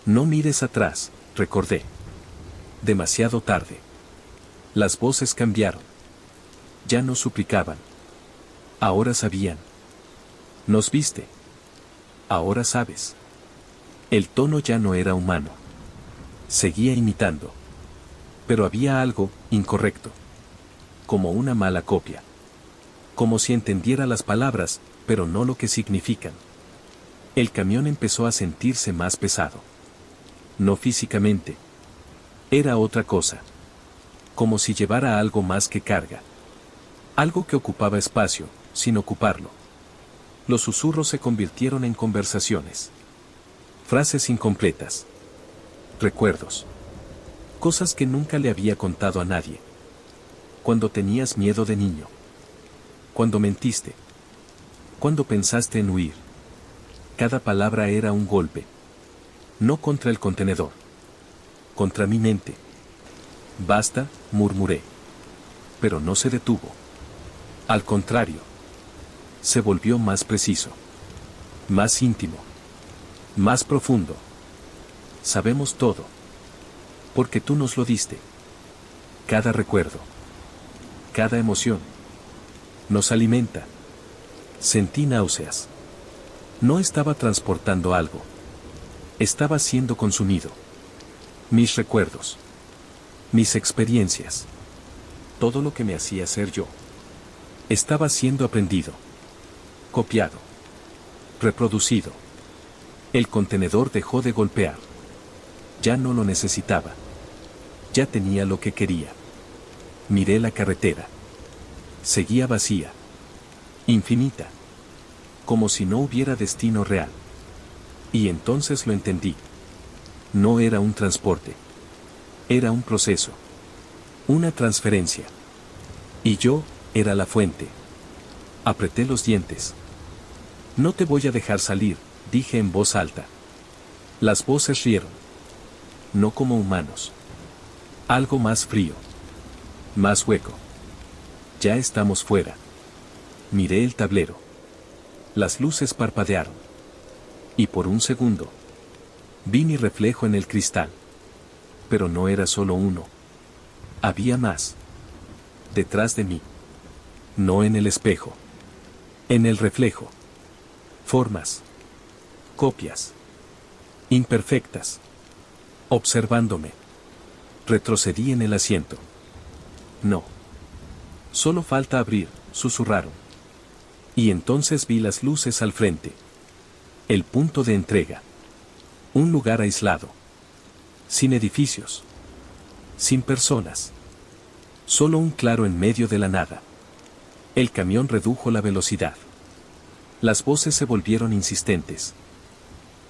No mires atrás, recordé. Demasiado tarde. Las voces cambiaron. Ya no suplicaban. Ahora sabían. Nos viste. Ahora sabes. El tono ya no era humano. Seguía imitando. Pero había algo incorrecto. Como una mala copia. Como si entendiera las palabras, pero no lo que significan. El camión empezó a sentirse más pesado. No físicamente. Era otra cosa. Como si llevara algo más que carga. Algo que ocupaba espacio, sin ocuparlo. Los susurros se convirtieron en conversaciones. Frases incompletas. Recuerdos. Cosas que nunca le había contado a nadie. Cuando tenías miedo de niño. Cuando mentiste. Cuando pensaste en huir. Cada palabra era un golpe. No contra el contenedor. Contra mi mente. Basta, murmuré. Pero no se detuvo. Al contrario. Se volvió más preciso. Más íntimo. Más profundo. Sabemos todo. Porque tú nos lo diste. Cada recuerdo. Cada emoción. Nos alimenta. Sentí náuseas. No estaba transportando algo. Estaba siendo consumido. Mis recuerdos. Mis experiencias. Todo lo que me hacía ser yo. Estaba siendo aprendido. Copiado. Reproducido. El contenedor dejó de golpear. Ya no lo necesitaba. Ya tenía lo que quería. Miré la carretera. Seguía vacía. Infinita. Como si no hubiera destino real. Y entonces lo entendí. No era un transporte. Era un proceso. Una transferencia. Y yo, era la fuente. Apreté los dientes. No te voy a dejar salir, dije en voz alta. Las voces rieron. No como humanos. Algo más frío. Más hueco. Ya estamos fuera. Miré el tablero. Las luces parpadearon. Y por un segundo, vi mi reflejo en el cristal. Pero no era solo uno. Había más. Detrás de mí. No en el espejo. En el reflejo. Formas. Copias. Imperfectas. Observándome. Retrocedí en el asiento. No. Solo falta abrir, susurraron. Y entonces vi las luces al frente. El punto de entrega. Un lugar aislado. Sin edificios. Sin personas. Solo un claro en medio de la nada. El camión redujo la velocidad. Las voces se volvieron insistentes.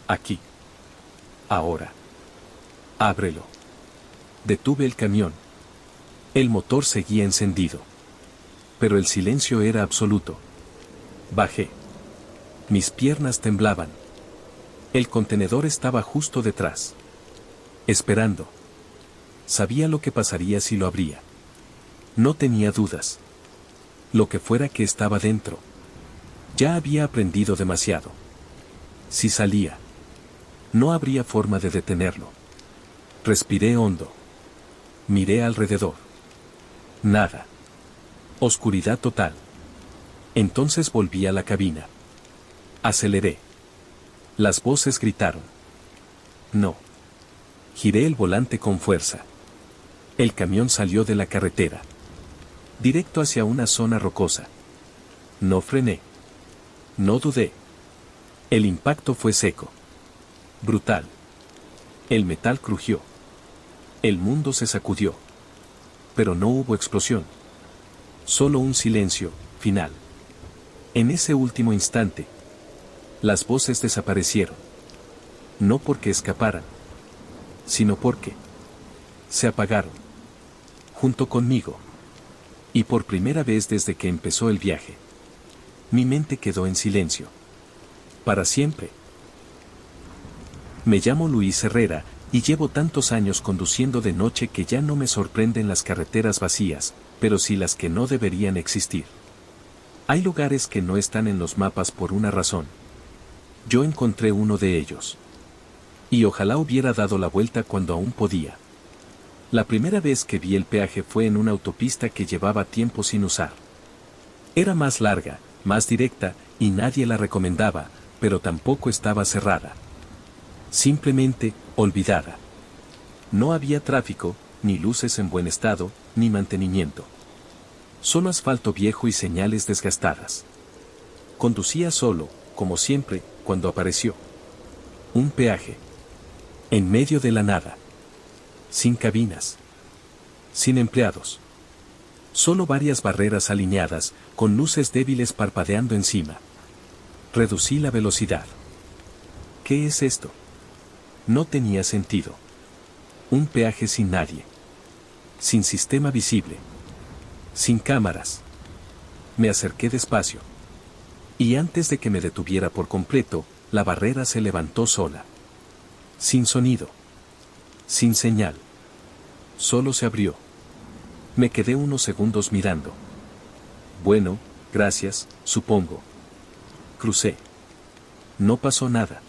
Aquí. Ahora. Ábrelo. Detuve el camión. El motor seguía encendido. Pero el silencio era absoluto. Bajé. Mis piernas temblaban. El contenedor estaba justo detrás. Esperando. Sabía lo que pasaría si lo abría. No tenía dudas. Lo que fuera que estaba dentro. Ya había aprendido demasiado. Si salía, no habría forma de detenerlo. Respiré hondo. Miré alrededor. Nada. Oscuridad total. Entonces volví a la cabina. Aceleré. Las voces gritaron. No. Giré el volante con fuerza. El camión salió de la carretera. Directo hacia una zona rocosa. No frené. No dudé. El impacto fue seco. Brutal. El metal crujió. El mundo se sacudió. Pero no hubo explosión. Solo un silencio, final. En ese último instante, las voces desaparecieron. No porque escaparan, sino porque se apagaron. Junto conmigo. Y por primera vez desde que empezó el viaje, mi mente quedó en silencio. Para siempre. Me llamo Luis Herrera, y llevo tantos años conduciendo de noche que ya no me sorprenden las carreteras vacías, pero sí las que no deberían existir. Hay lugares que no están en los mapas por una razón. Yo encontré uno de ellos. Y ojalá hubiera dado la vuelta cuando aún podía. La primera vez que vi el peaje fue en una autopista que llevaba tiempo sin usar. Era más larga, más directa, y nadie la recomendaba, pero tampoco estaba cerrada. Simplemente, olvidada. No había tráfico, ni luces en buen estado, ni mantenimiento. Solo asfalto viejo y señales desgastadas. Conducía solo, como siempre, cuando apareció. Un peaje. En medio de la nada. Sin cabinas. Sin empleados. Solo varias barreras alineadas, con luces débiles parpadeando encima. Reducí la velocidad. ¿Qué es esto? No tenía sentido. Un peaje sin nadie. Sin sistema visible. Sin cámaras. Me acerqué despacio. Y antes de que me detuviera por completo, la barrera se levantó sola. Sin sonido. Sin señal. Solo se abrió. Me quedé unos segundos mirando. Bueno, gracias, supongo. Crucé. No pasó nada.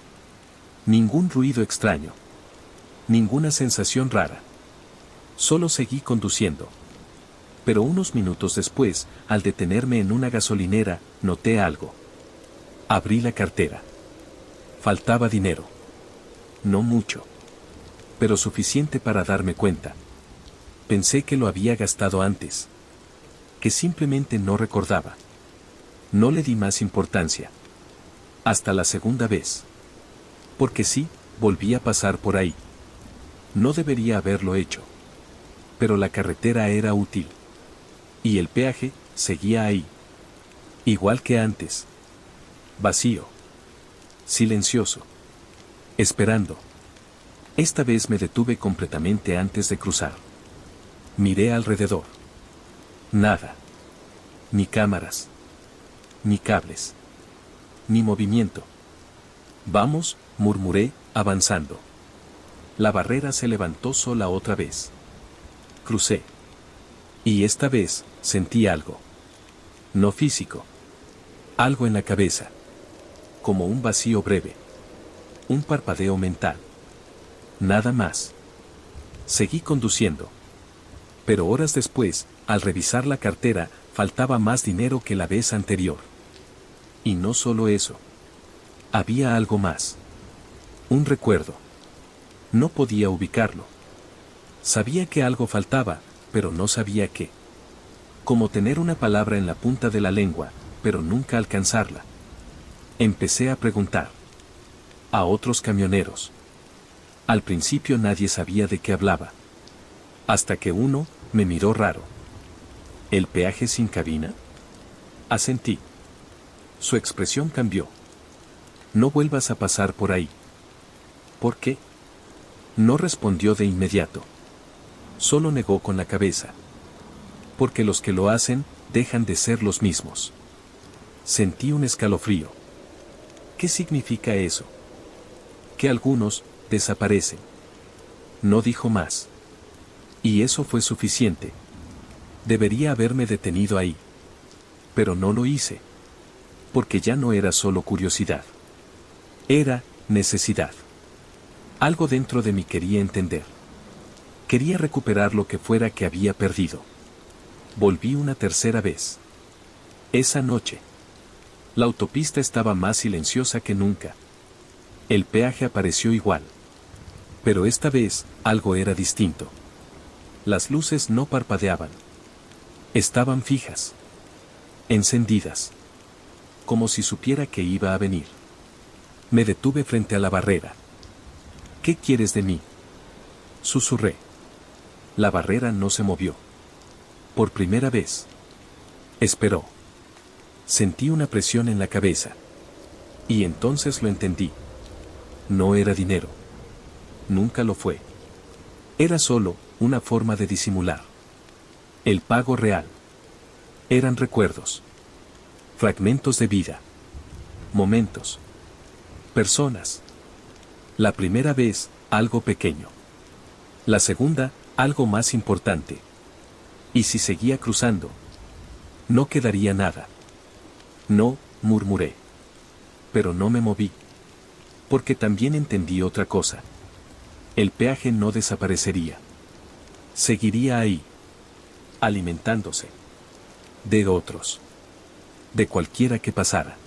Ningún ruido extraño. Ninguna sensación rara. Solo seguí conduciendo. Pero unos minutos después, al detenerme en una gasolinera, noté algo. Abrí la cartera. Faltaba dinero. No mucho. Pero suficiente para darme cuenta. Pensé que lo había gastado antes. Que simplemente no recordaba. No le di más importancia. Hasta la segunda vez. Porque sí, volví a pasar por ahí. No debería haberlo hecho. Pero la carretera era útil. Y el peaje seguía ahí. Igual que antes. Vacío. Silencioso. Esperando. Esta vez me detuve completamente antes de cruzar. Miré alrededor. Nada. Ni cámaras. Ni cables. Ni movimiento. Vamos, murmuré, avanzando. La barrera se levantó sola otra vez. Crucé. Y esta vez, sentí algo. No físico. Algo en la cabeza. Como un vacío breve. Un parpadeo mental. Nada más. Seguí conduciendo. Pero horas después, al revisar la cartera, faltaba más dinero que la vez anterior. Y no solo eso. Había algo más. Un recuerdo. No podía ubicarlo. Sabía que algo faltaba, pero no sabía qué. Como tener una palabra en la punta de la lengua, pero nunca alcanzarla. Empecé a preguntar. A otros camioneros. Al principio nadie sabía de qué hablaba. Hasta que uno me miró raro. ¿El peaje sin cabina? Asentí. Su expresión cambió. No vuelvas a pasar por ahí. ¿Por qué? No respondió de inmediato. Solo negó con la cabeza. Porque los que lo hacen, dejan de ser los mismos. Sentí un escalofrío. ¿Qué significa eso? Que algunos, desaparecen. No dijo más. Y eso fue suficiente. Debería haberme detenido ahí. Pero no lo hice. Porque ya no era solo curiosidad. Era necesidad. Algo dentro de mí quería entender. Quería recuperar lo que fuera que había perdido. Volví una tercera vez. Esa noche. La autopista estaba más silenciosa que nunca. El peaje apareció igual. Pero esta vez, algo era distinto. Las luces no parpadeaban. Estaban fijas. Encendidas. Como si supiera que iba a venir. Me detuve frente a la barrera. ¿Qué quieres de mí?, susurré. La barrera no se movió. Por primera vez. Esperó. Sentí una presión en la cabeza. Y entonces lo entendí. No era dinero. Nunca lo fue. Era solo una forma de disimular. El pago real. Eran recuerdos. Fragmentos de vida. Momentos. Personas. La primera vez, algo pequeño. La segunda, algo más importante. ¿Y si seguía cruzando? No quedaría nada. No, murmuré. Pero no me moví. Porque también entendí otra cosa. El peaje no desaparecería. Seguiría ahí. Alimentándose. De otros. De cualquiera que pasara.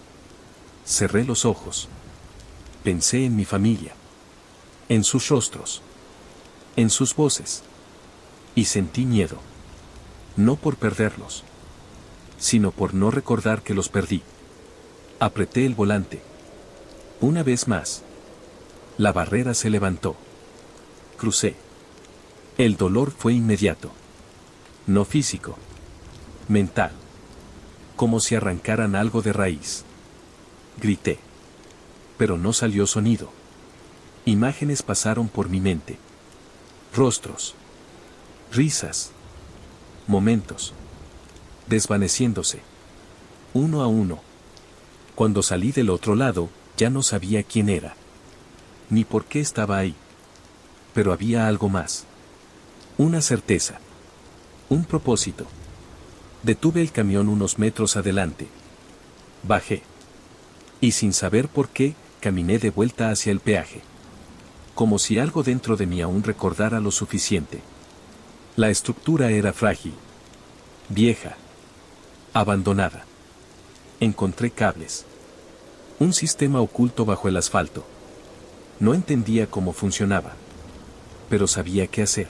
Cerré los ojos. Pensé en mi familia. En sus rostros. En sus voces. Y sentí miedo. No por perderlos. Sino por no recordar que los perdí. Apreté el volante. Una vez más. La barrera se levantó. Crucé. El dolor fue inmediato. No físico. Mental. Como si arrancaran algo de raíz. Grité. Pero no salió sonido. Imágenes pasaron por mi mente. Rostros. Risas. Momentos. Desvaneciéndose. Uno a uno. Cuando salí del otro lado, ya no sabía quién era. Ni por qué estaba ahí. Pero había algo más. Una certeza. Un propósito. Detuve el camión unos metros adelante. Bajé. Y sin saber por qué, caminé de vuelta hacia el peaje. Como si algo dentro de mí aún recordara lo suficiente. La estructura era frágil. Vieja. Abandonada. Encontré cables. Un sistema oculto bajo el asfalto. No entendía cómo funcionaba. Pero sabía qué hacer.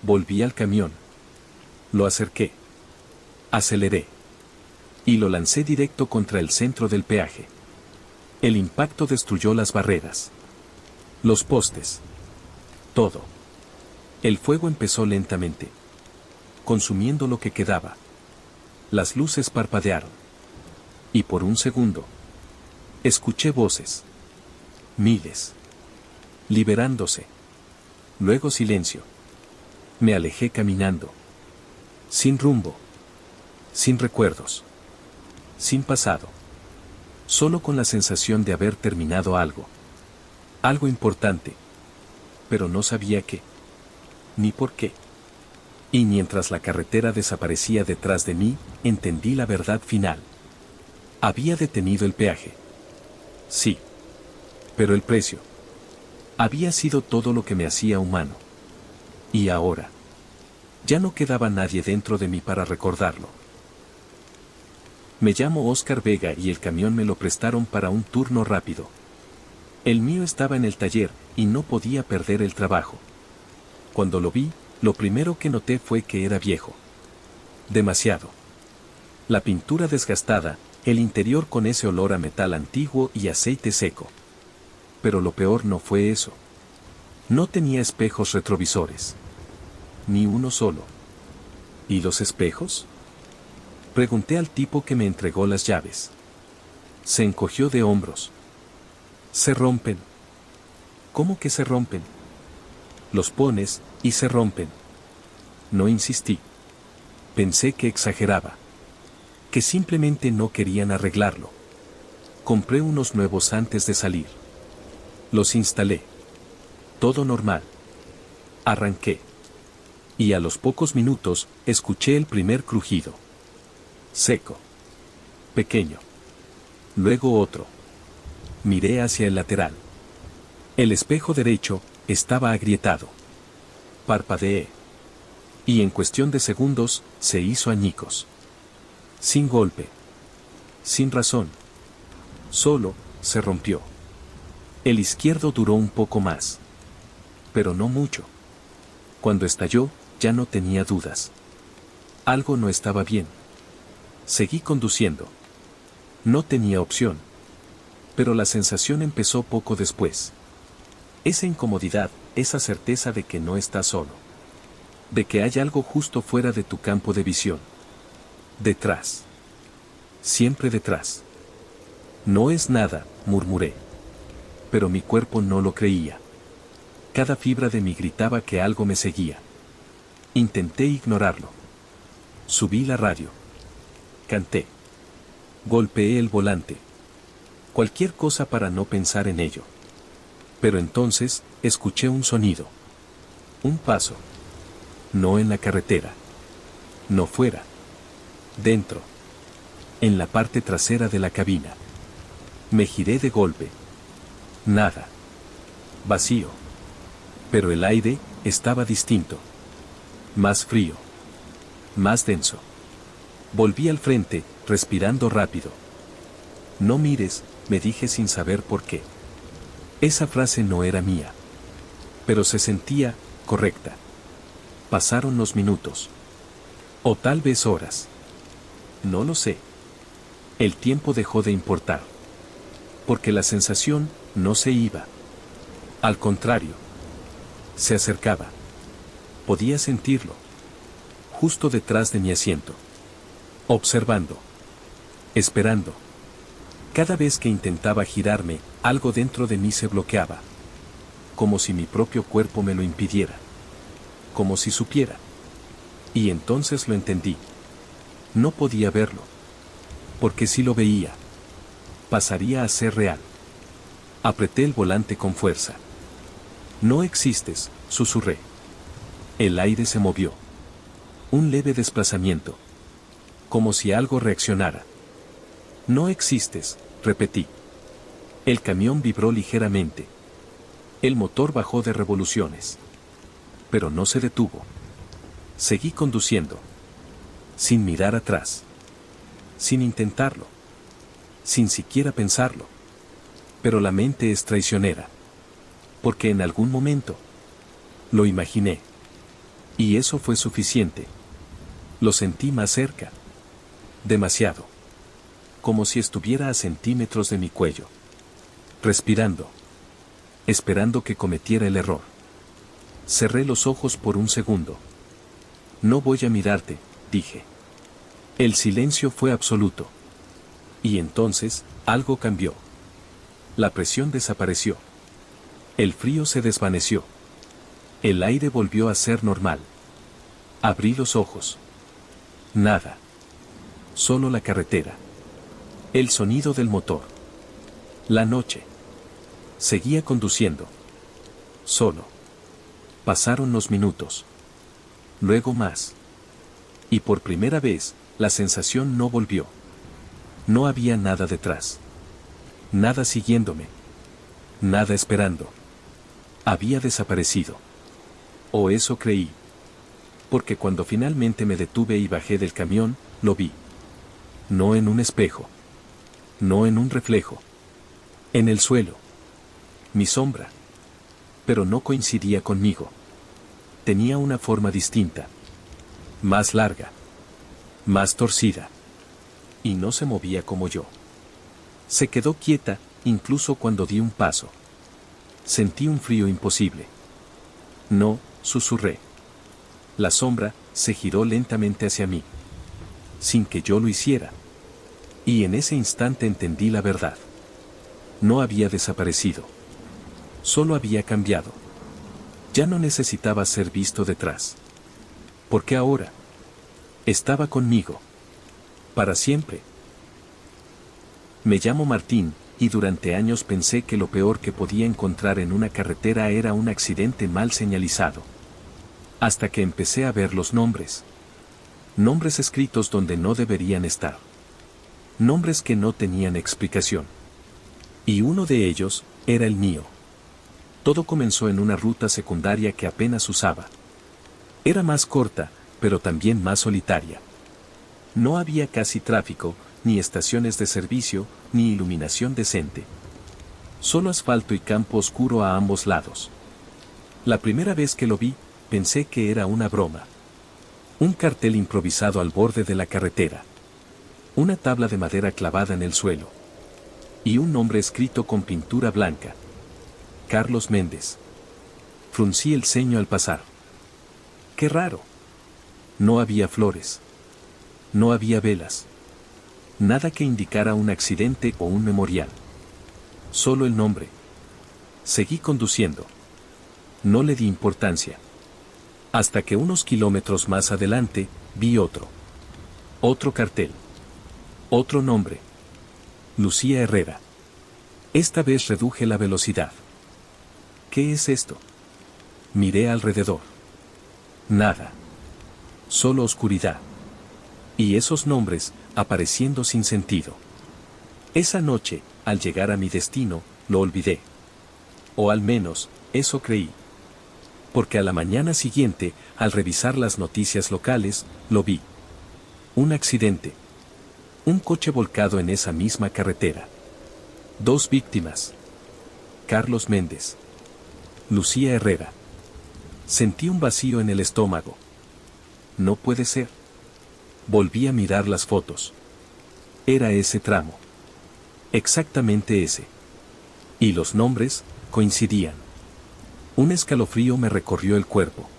Volví al camión. Lo acerqué. Aceleré. Y lo lancé directo contra el centro del peaje. El impacto destruyó las barreras. Los postes. Todo. El fuego empezó lentamente. Consumiendo lo que quedaba. Las luces parpadearon. Y por un segundo. Escuché voces. Miles. Liberándose. Luego silencio. Me alejé caminando. Sin rumbo. Sin recuerdos. Sin pasado. Solo con la sensación de haber terminado algo. Algo importante. Pero no sabía qué. Ni por qué. Y mientras la carretera desaparecía detrás de mí, entendí la verdad final. Había detenido el peaje. Sí. Pero el precio. Había sido todo lo que me hacía humano. Y ahora. Ya no quedaba nadie dentro de mí para recordarlo. Me llamo Oscar Vega y el camión me lo prestaron para un turno rápido. El mío estaba en el taller y no podía perder el trabajo. Cuando lo vi, lo primero que noté fue que era viejo. Demasiado. La pintura desgastada, el interior con ese olor a metal antiguo y aceite seco. Pero lo peor no fue eso. No tenía espejos retrovisores. Ni uno solo. ¿Y los espejos? Pregunté al tipo que me entregó las llaves. Se encogió de hombros. Se rompen. ¿Cómo que se rompen? Los pones, y se rompen. No insistí. Pensé que exageraba. Que simplemente no querían arreglarlo. Compré unos nuevos antes de salir. Los instalé. Todo normal. Arranqué. Y a los pocos minutos, escuché el primer crujido. Seco. pequeño. Luego otro. Miré hacia el lateral. El espejo derecho estaba agrietado. Parpadeé. Y en cuestión de segundos, se hizo añicos. Sin golpe. Sin razón. Solo, se rompió. El izquierdo duró un poco más. Pero no mucho. Cuando estalló, ya no tenía dudas. Algo no estaba bien. Seguí conduciendo. No tenía opción. Pero la sensación empezó poco después. Esa incomodidad, esa certeza de que no estás solo. De que hay algo justo fuera de tu campo de visión. Detrás. Siempre detrás. No es nada, murmuré. Pero mi cuerpo no lo creía. Cada fibra de mí gritaba que algo me seguía. Intenté ignorarlo. Subí la radio. Canté. Golpeé el volante. Cualquier cosa para no pensar en ello. Pero entonces, escuché un sonido. Un paso. No en la carretera. No fuera. Dentro. En la parte trasera de la cabina. Me giré de golpe. Nada. Vacío. Pero el aire estaba distinto. Más frío. Más denso. Volví al frente, respirando rápido. No mires, me dije sin saber por qué. Esa frase no era mía. Pero se sentía correcta. Pasaron los minutos. O tal vez horas. No lo sé. El tiempo dejó de importar. Porque la sensación no se iba. Al contrario. Se acercaba. Podía sentirlo. Justo detrás de mi asiento. Observando. Esperando. Cada vez que intentaba girarme, algo dentro de mí se bloqueaba. Como si mi propio cuerpo me lo impidiera. Como si supiera. Y entonces lo entendí. No podía verlo. Porque si lo veía, pasaría a ser real. Apreté el volante con fuerza. No existes, susurré. El aire se movió. Un leve desplazamiento. Como si algo reaccionara. No existes, repetí. El camión vibró ligeramente. El motor bajó de revoluciones. Pero no se detuvo. Seguí conduciendo. Sin mirar atrás. Sin intentarlo. Sin siquiera pensarlo. Pero la mente es traicionera. Porque en algún momento lo imaginé. Y eso fue suficiente. Lo sentí más cerca. Demasiado. Como si estuviera a centímetros de mi cuello. Respirando. Esperando que cometiera el error. Cerré los ojos por un segundo. No voy a mirarte, dije. El silencio fue absoluto. Y entonces, algo cambió. La presión desapareció. El frío se desvaneció. El aire volvió a ser normal. Abrí los ojos. Nada. Solo la carretera. El sonido del motor. La noche. Seguía conduciendo. Solo. Pasaron los minutos. Luego más. Y por primera vez, la sensación no volvió. No había nada detrás. Nada siguiéndome. Nada esperando. Había desaparecido. O eso creí. Porque cuando finalmente me detuve y bajé del camión, lo vi. No en un espejo. No en un reflejo. En el suelo. Mi sombra. Pero no coincidía conmigo. Tenía una forma distinta. Más larga. Más torcida. Y no se movía como yo. Se quedó quieta, incluso cuando di un paso. Sentí un frío imposible. No, susurré. La sombra se giró lentamente hacia mí. Sin que yo lo hiciera. Y en ese instante entendí la verdad. No había desaparecido. Solo había cambiado. Ya no necesitaba ser visto detrás. Porque ahora estaba conmigo. Para siempre. Me llamo Martín, y durante años pensé que lo peor que podía encontrar en una carretera era un accidente mal señalizado. Hasta que empecé a ver los nombres. Nombres escritos donde no deberían estar. Nombres que no tenían explicación. Y uno de ellos era el mío. Todo comenzó en una ruta secundaria que apenas usaba. Era más corta, pero también más solitaria. No había casi tráfico, ni estaciones de servicio, ni iluminación decente. Solo asfalto y campo oscuro a ambos lados. La primera vez que lo vi, pensé que era una broma. Un cartel improvisado al borde de la carretera. Una tabla de madera clavada en el suelo. Y un nombre escrito con pintura blanca. Carlos Méndez. Fruncí el ceño al pasar. ¡Qué raro! No había flores. No había velas. Nada que indicara un accidente o un memorial. Solo el nombre. Seguí conduciendo. No le di importancia. Hasta que unos kilómetros más adelante, vi otro. Otro cartel. Otro nombre. Lucía Herrera. Esta vez reduje la velocidad. ¿Qué es esto? Miré alrededor. Nada. Solo oscuridad. Y esos nombres, apareciendo sin sentido. Esa noche, al llegar a mi destino, lo olvidé. O al menos, eso creí. Porque a la mañana siguiente, al revisar las noticias locales, lo vi. Un accidente. Un coche volcado en esa misma carretera. 2 víctimas. Carlos Méndez. Lucía Herrera. Sentí un vacío en el estómago. No puede ser. Volví a mirar las fotos. Era ese tramo. Exactamente ese. Y los nombres coincidían. Un escalofrío me recorrió el cuerpo.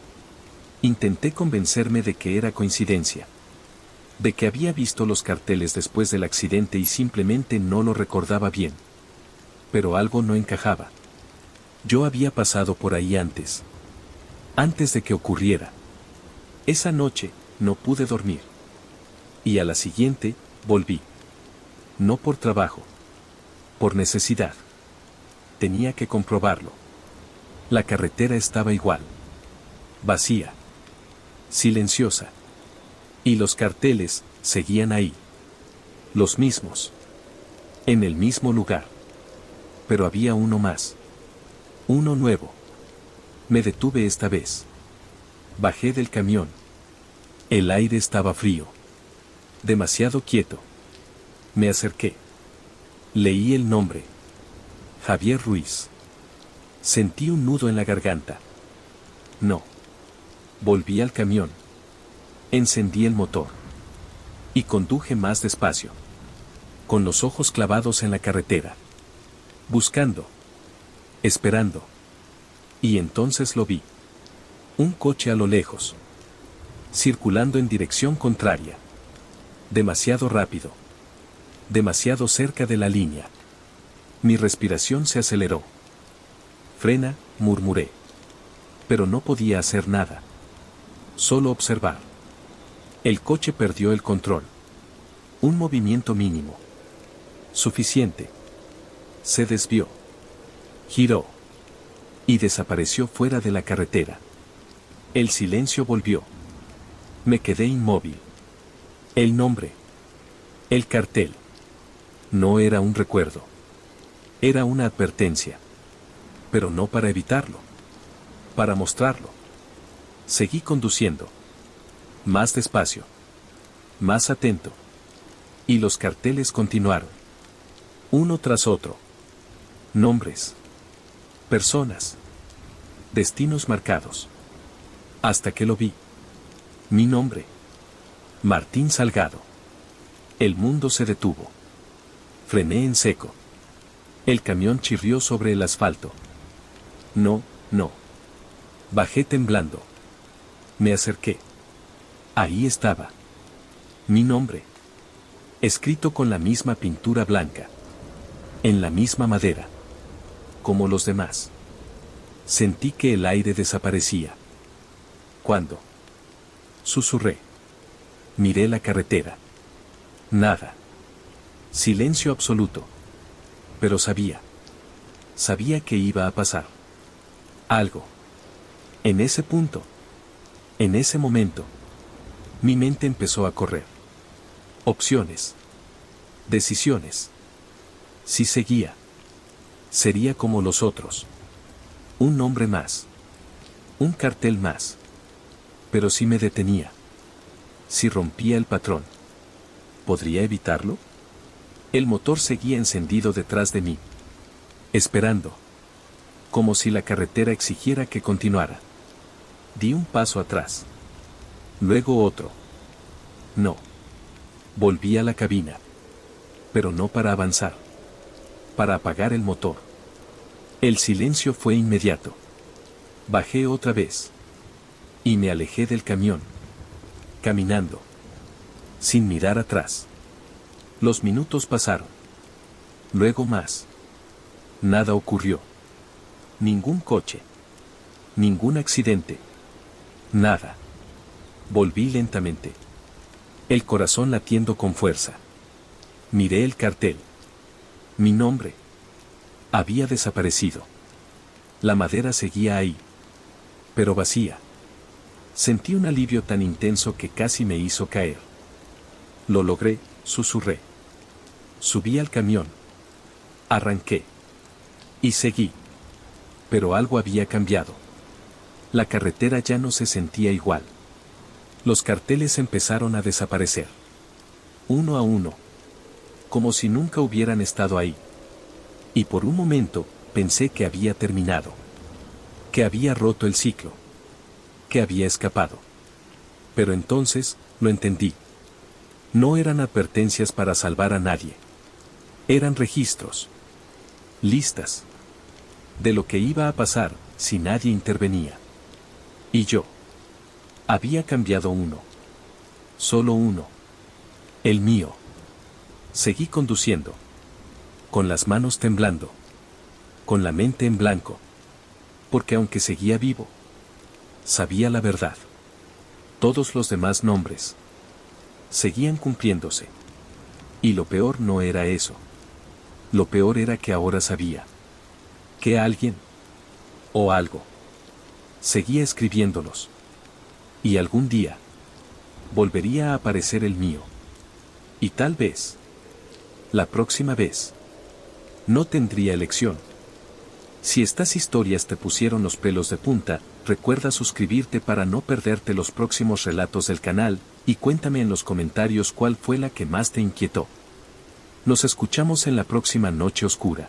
Intenté convencerme de que era coincidencia. De que había visto los carteles después del accidente y simplemente no lo recordaba bien. Pero algo no encajaba. Yo había pasado por ahí antes. Antes de que ocurriera. Esa noche, no pude dormir. Y a la siguiente, volví. No por trabajo. Por necesidad. Tenía que comprobarlo. La carretera estaba igual. Vacía. Silenciosa. Y los carteles, seguían ahí. Los mismos. En el mismo lugar. Pero había uno más. Uno nuevo. Me detuve esta vez. Bajé del camión. El aire estaba frío. Demasiado quieto. Me acerqué. Leí el nombre. Javier Ruiz. Sentí un nudo en la garganta. No. Volví al camión. Encendí el motor. Y conduje más despacio. Con los ojos clavados en la carretera. Buscando. Esperando. Y entonces lo vi. Un coche a lo lejos. Circulando en dirección contraria. Demasiado rápido. Demasiado cerca de la línea. Mi respiración se aceleró. Frena, murmuré. Pero no podía hacer nada. Solo observar. El coche perdió el control. Un movimiento mínimo. Suficiente. Se desvió. Giró. Y desapareció fuera de la carretera. El silencio volvió. Me quedé inmóvil. El nombre. El cartel. No era un recuerdo. Era una advertencia. Pero no para evitarlo. Para mostrarlo. Seguí conduciendo. Más despacio. Más atento. Y los carteles continuaron. Uno tras otro. Nombres. Personas. Destinos marcados. Hasta que lo vi. Mi nombre. Martín Salgado. El mundo se detuvo. Frené en seco. El camión chirrió sobre el asfalto. No, no. Bajé temblando. Me acerqué. Ahí estaba. Mi nombre. Escrito con la misma pintura blanca. En la misma madera. Como los demás. Sentí que el aire desaparecía. ¿Cuándo? Susurré. Miré la carretera. Nada. Silencio absoluto. Pero sabía. Sabía que iba a pasar. Algo. En ese punto. En ese momento. Mi mente empezó a correr. Opciones. Decisiones. Si seguía, sería como los otros. Un nombre más. Un cartel más. Pero si me detenía. Si rompía el patrón. ¿Podría evitarlo? El motor seguía encendido detrás de mí. Esperando. Como si la carretera exigiera que continuara. Di un paso atrás. Luego otro. No. Volví a la cabina. Pero no para avanzar. Para apagar el motor. El silencio fue inmediato. Bajé otra vez. Y me alejé del camión. Caminando. Sin mirar atrás. Los minutos pasaron. Luego más. Nada ocurrió. Ningún coche. Ningún accidente. Nada. Volví lentamente. El corazón latiendo con fuerza. Miré el cartel. Mi nombre. Había desaparecido. La madera seguía ahí. Pero vacía. Sentí un alivio tan intenso que casi me hizo caer. Lo logré, susurré. Subí al camión. Arranqué. Y seguí. Pero algo había cambiado. La carretera ya no se sentía igual. Los carteles empezaron a desaparecer. Uno a uno. Como si nunca hubieran estado ahí. Y por un momento, pensé que había terminado. Que había roto el ciclo. Que había escapado. Pero entonces, lo entendí. No eran advertencias para salvar a nadie. Eran registros. Listas. De lo que iba a pasar, si nadie intervenía. Y yo. Había cambiado uno. Solo uno. El mío. Seguí conduciendo. Con las manos temblando. Con la mente en blanco. Porque aunque seguía vivo, sabía la verdad. Todos los demás nombres seguían cumpliéndose. Y lo peor no era eso. Lo peor era que ahora sabía que alguien o algo seguía escribiéndolos. Y algún día volvería a aparecer el mío. Y tal vez, la próxima vez, no tendría elección. Si estas historias te pusieron los pelos de punta, recuerda suscribirte para no perderte los próximos relatos del canal, y cuéntame en los comentarios cuál fue la que más te inquietó. Nos escuchamos en la próxima noche oscura.